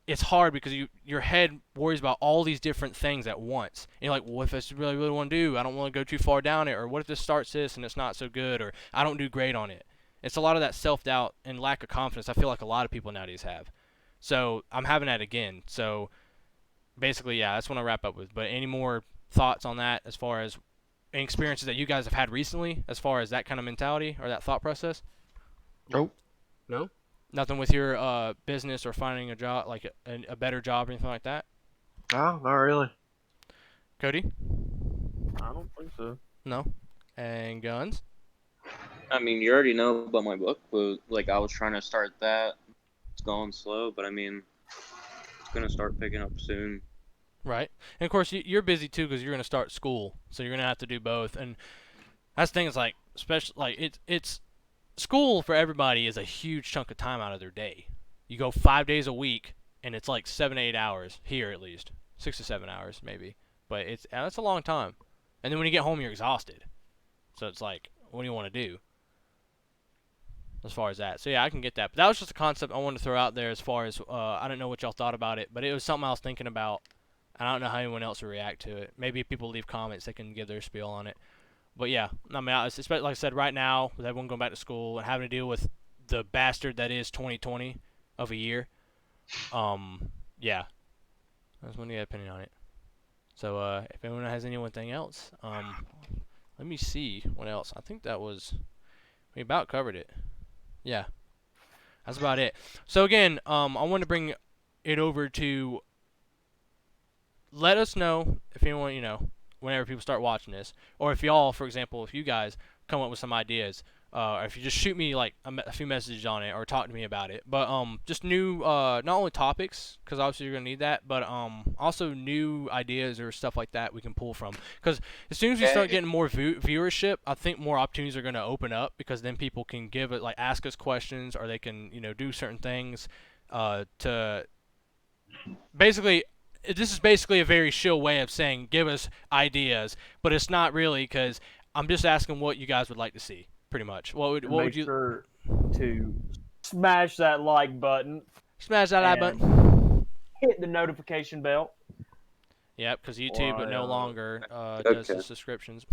It's hard because your head worries about all these different things at once. And you're like, well, if I really want to do, I don't want to go too far down it, or what if this starts this and it's not so good, or I don't do great on it. It's a lot of that self-doubt and lack of confidence I feel like a lot of people nowadays have. So I'm having that again. So basically, yeah, that's what I wrap up with. But any more thoughts on that as far as any experiences that you guys have had recently as far as that kind of mentality or that thought process? Nope. No? Nothing with your business or finding a job, like a better job or anything like that? No, not really. Cody? I don't think so. No? And Guns? I mean, you already know about my book, but like I was trying to start that. It's going slow, but I mean, it's gonna start picking up soon. Right. And of course, you're busy too because you're going to start school, so you're going to have to do both. And that's the thing is like, especially like it's school for everybody is a huge chunk of time out of their day. You go 5 days a week, and it's like 7 to 8 hours here at least, 6 to 7 hours maybe. But that's a long time. And then when you get home, you're exhausted. So it's like, what do you want to do? As far as that. So yeah, I can get that. But that was just a concept I wanted to throw out there as far as, I don't know what y'all thought about it, but it was something I was thinking about. I don't know how anyone else will react to it. Maybe if people leave comments, they can give their spiel on it. But yeah, I mean, especially like I said, right now, with everyone going back to school and having to deal with the bastard that is 2020 of a year, yeah. I just want to get an opinion on it. So if anyone has anything else, let me see what else. I think that was, we about covered it. Yeah, that's about it. So again, I want to bring it over to let us know if anyone, whenever people start watching this, or if y'all, for example, if you guys come up with some ideas, or if you just shoot me like a few messages on it, or talk to me about it. But just new, not only topics, because obviously you're gonna need that, but also new ideas or stuff like that we can pull from. Because as soon as we start getting more viewership, I think more opportunities are gonna open up, because then people can ask us questions, or they can do certain things to basically. This is basically a very chill way of saying give us ideas, but it's not really, because I'm just asking what you guys would like to see, pretty much. What would you? Make sure to smash that like button. Smash that like button. Hit the notification bell. Yep, because YouTube no longer does the subscriptions.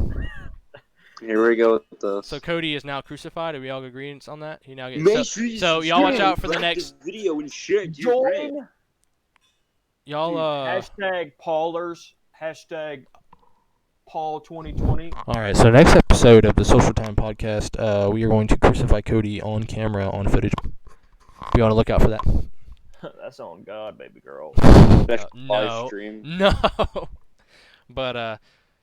Here we go with the. So Cody is now crucified. Are we all agreed on that? He now gets. Make sure you so y'all watch out for the next video and shit. Join. Y'all Hashtag Paulers. Hashtag Paul 2020. All right, so next episode of the Social Time Podcast, we are going to crucify Cody on camera on footage. Be on the lookout for that. That's on God, baby girl. No. No. But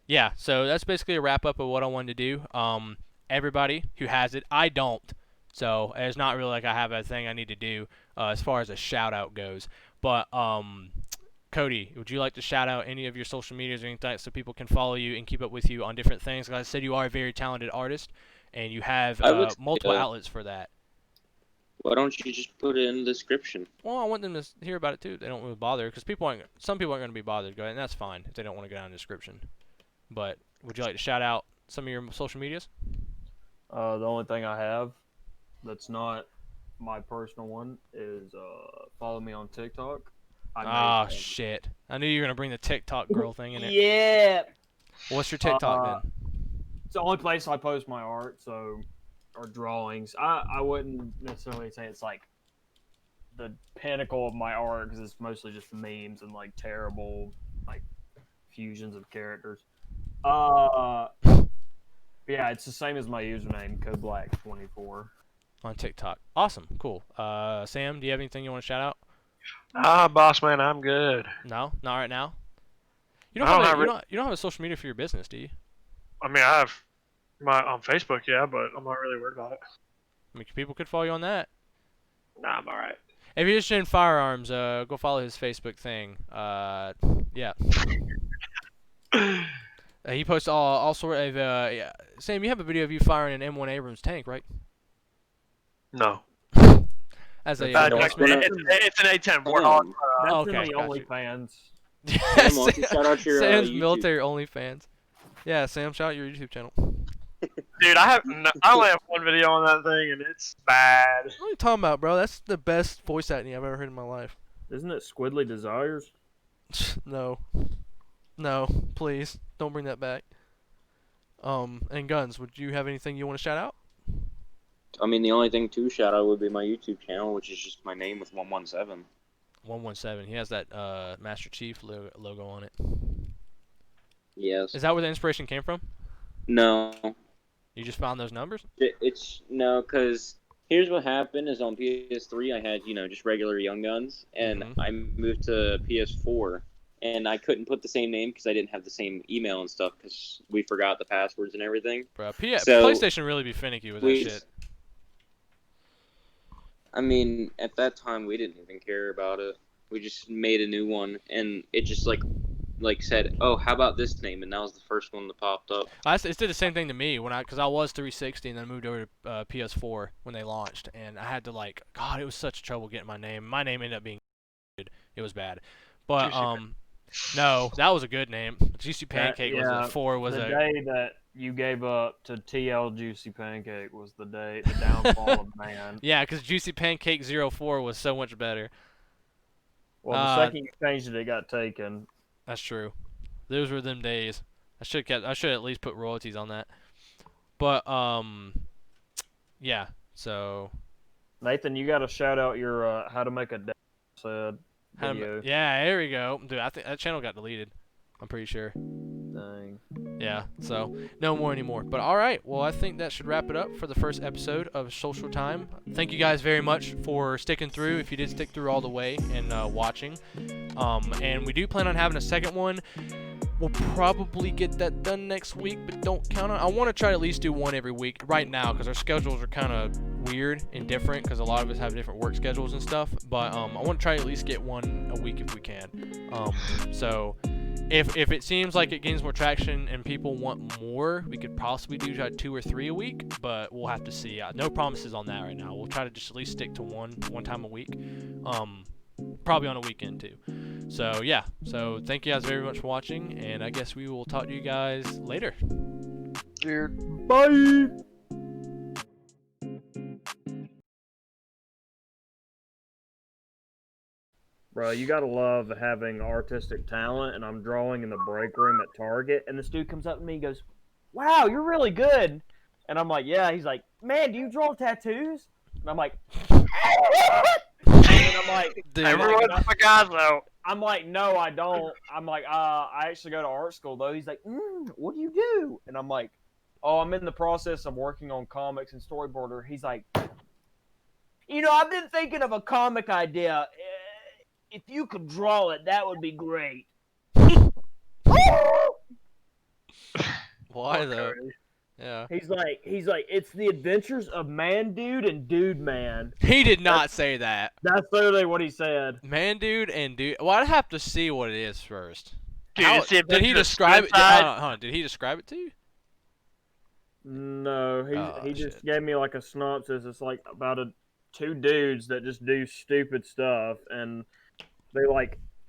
yeah, so that's basically a wrap up of what I wanted to do. Everybody who has it, I don't. So it's not really like I have a thing I need to do as far as a shout out goes. But Cody, would you like to shout out any of your social medias or anything so people can follow you and keep up with you on different things? Like I said, you are a very talented artist, and you have multiple outlets for that. Why don't you just put it in the description? Well, I want them to hear about it too. They don't really bother, because some people aren't going to be bothered. Go ahead, and that's fine if they don't want to go down the description. But would you like to shout out some of your social medias? The only thing I have that's not my personal one is follow me on TikTok. Shit. I knew you were going to bring the TikTok girl thing in it. Yeah. What's your TikTok then? It's the only place I post my art, or drawings. I wouldn't necessarily say it's like the pinnacle of my art, because it's mostly just memes and like terrible like fusions of characters. Yeah, it's the same as my username, CodeBlack24. On TikTok. Awesome. Cool. Sam, do you have anything you want to shout out? Boss man, I'm good. No? Not right now? You don't have a social media for your business, do you? I mean, I have on Facebook, yeah, but I'm not really worried about it. I mean, people could follow you on that. Nah, I'm alright. If you're interested in firearms, go follow his Facebook thing. Yeah. He posts all sort of. Yeah. Sam, you have a video of you firing an M1 Abrams tank, right? No. As a That's It's gonna- an A10 board. Damn. That's okay, in the got you. OnlyFans. Sam, why don't you shout out your Sam's YouTube? military OnlyFans. Yeah, Sam, shout out your YouTube channel. Dude, I only have one video on that thing, and it's bad. What are you talking about, bro? That's the best voice acting I've ever heard in my life. Isn't it Squidly Desires? No. No, please. Don't bring that back. And Guns, would you have anything you want to shout out? I mean, the only thing to shout out would be my YouTube channel, which is just my name with 117. 117. He has that Master Chief logo on it. Yes. Is that where the inspiration came from? No. You just found those numbers? It's no, because here's what happened: is on PS3 I had just regular Young Guns, and Mhm. I moved to PS4, and I couldn't put the same name because I didn't have the same email and stuff because we forgot the passwords and everything. Bro, So, PlayStation really be finicky with that we- shit. I mean, at that time we didn't even care about it. We just made a new one, and it just like said, "Oh, how about this name?" And that was the first one that popped up. It did the same thing to me because I was 360 and then moved over to PS4 when they launched, and I had to God, it was such trouble getting my name. My name ended up being good. It was bad, but Juicy no, that was a good name. Juicy Pancake was yeah, a 4 was the a day that you gave up to TL Juicy Pancake was the downfall of man. yeah, because Juicy Pancake 04 was so much better. Well, the second you changed it, it got taken. That's true. Those were them days. I should at least put royalties on that. But yeah. So Nathan, you got to shout out your how to make a said how to video. yeah, there we go, dude. I think that channel got deleted. I'm pretty sure. Dang. Yeah. So no more anymore. But all right. Well, I think that should wrap it up for the first episode of Social Time. Thank you guys very much for sticking through. If you did stick through all the way and watching. And we do plan on having a second one. We'll probably get that done next week, but don't count on. I want to try to at least do one every week right now because our schedules are kind of weird and different because a lot of us have different work schedules and stuff. But I want to try to at least get one a week if we can. So if it seems like it gains more traction and people want more, we could possibly do 2 or 3 a week, but we'll have to see. No promises on that right now. We'll try to just at least stick to one time a week. Probably on a weekend too. So yeah, so thank you guys very much for watching, and I guess we will talk to you guys later. Bye. Bro, you gotta love having artistic talent, and I'm drawing in the break room at Target, and this dude comes up to me and goes, "Wow, you're really good." And I'm like, "Yeah." He's like, "Man, do you draw tattoos?" And I'm like, and I'm like, Dude, Everyone's a Picasso. I'm like, "No, I don't." I'm like, I actually go to art school though." He's like, "What do you do?" And I'm like, "Oh, I'm in the process of working on comics and storyboarder." He's like, "I've been thinking of a comic idea. If you could draw it, that would be great." why though? Yeah. He's like, "It's the adventures of Man Dude and Dude Man." He did not say that. That's literally what he said. Man, dude, and dude. Well, I'd have to see what it is first. Dude, How- it's the did he Adventure of describe it? Suicide. Hold on, did he describe it to you? No, Oh, he just shit. gave me like a synopsis. It's like about two dudes that just do stupid stuff, and they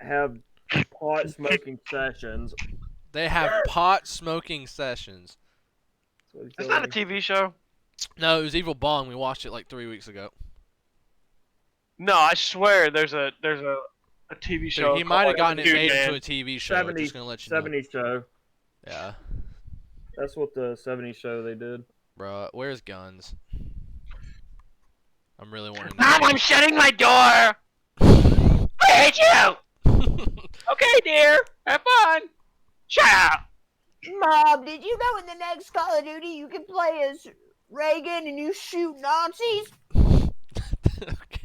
have pot smoking sessions. They have pot smoking sessions. That's what he It's told not a me. TV show. No, it was Evil Bong. We watched it 3 weeks ago. No, I swear there's a TV show. Dude, he might have gotten it Dude, made Man. into a TV show. 70s, Just gonna let you know. 70s show. Yeah, That's what the 70s show they did. bro. Where's Guns? I'm really wanting. Mom, I'm shutting my door. I hate you. Okay, dear. Have fun. Shut up. Mom, did you know in the next Call of Duty you can play as Reagan and you shoot Nazis? Okay.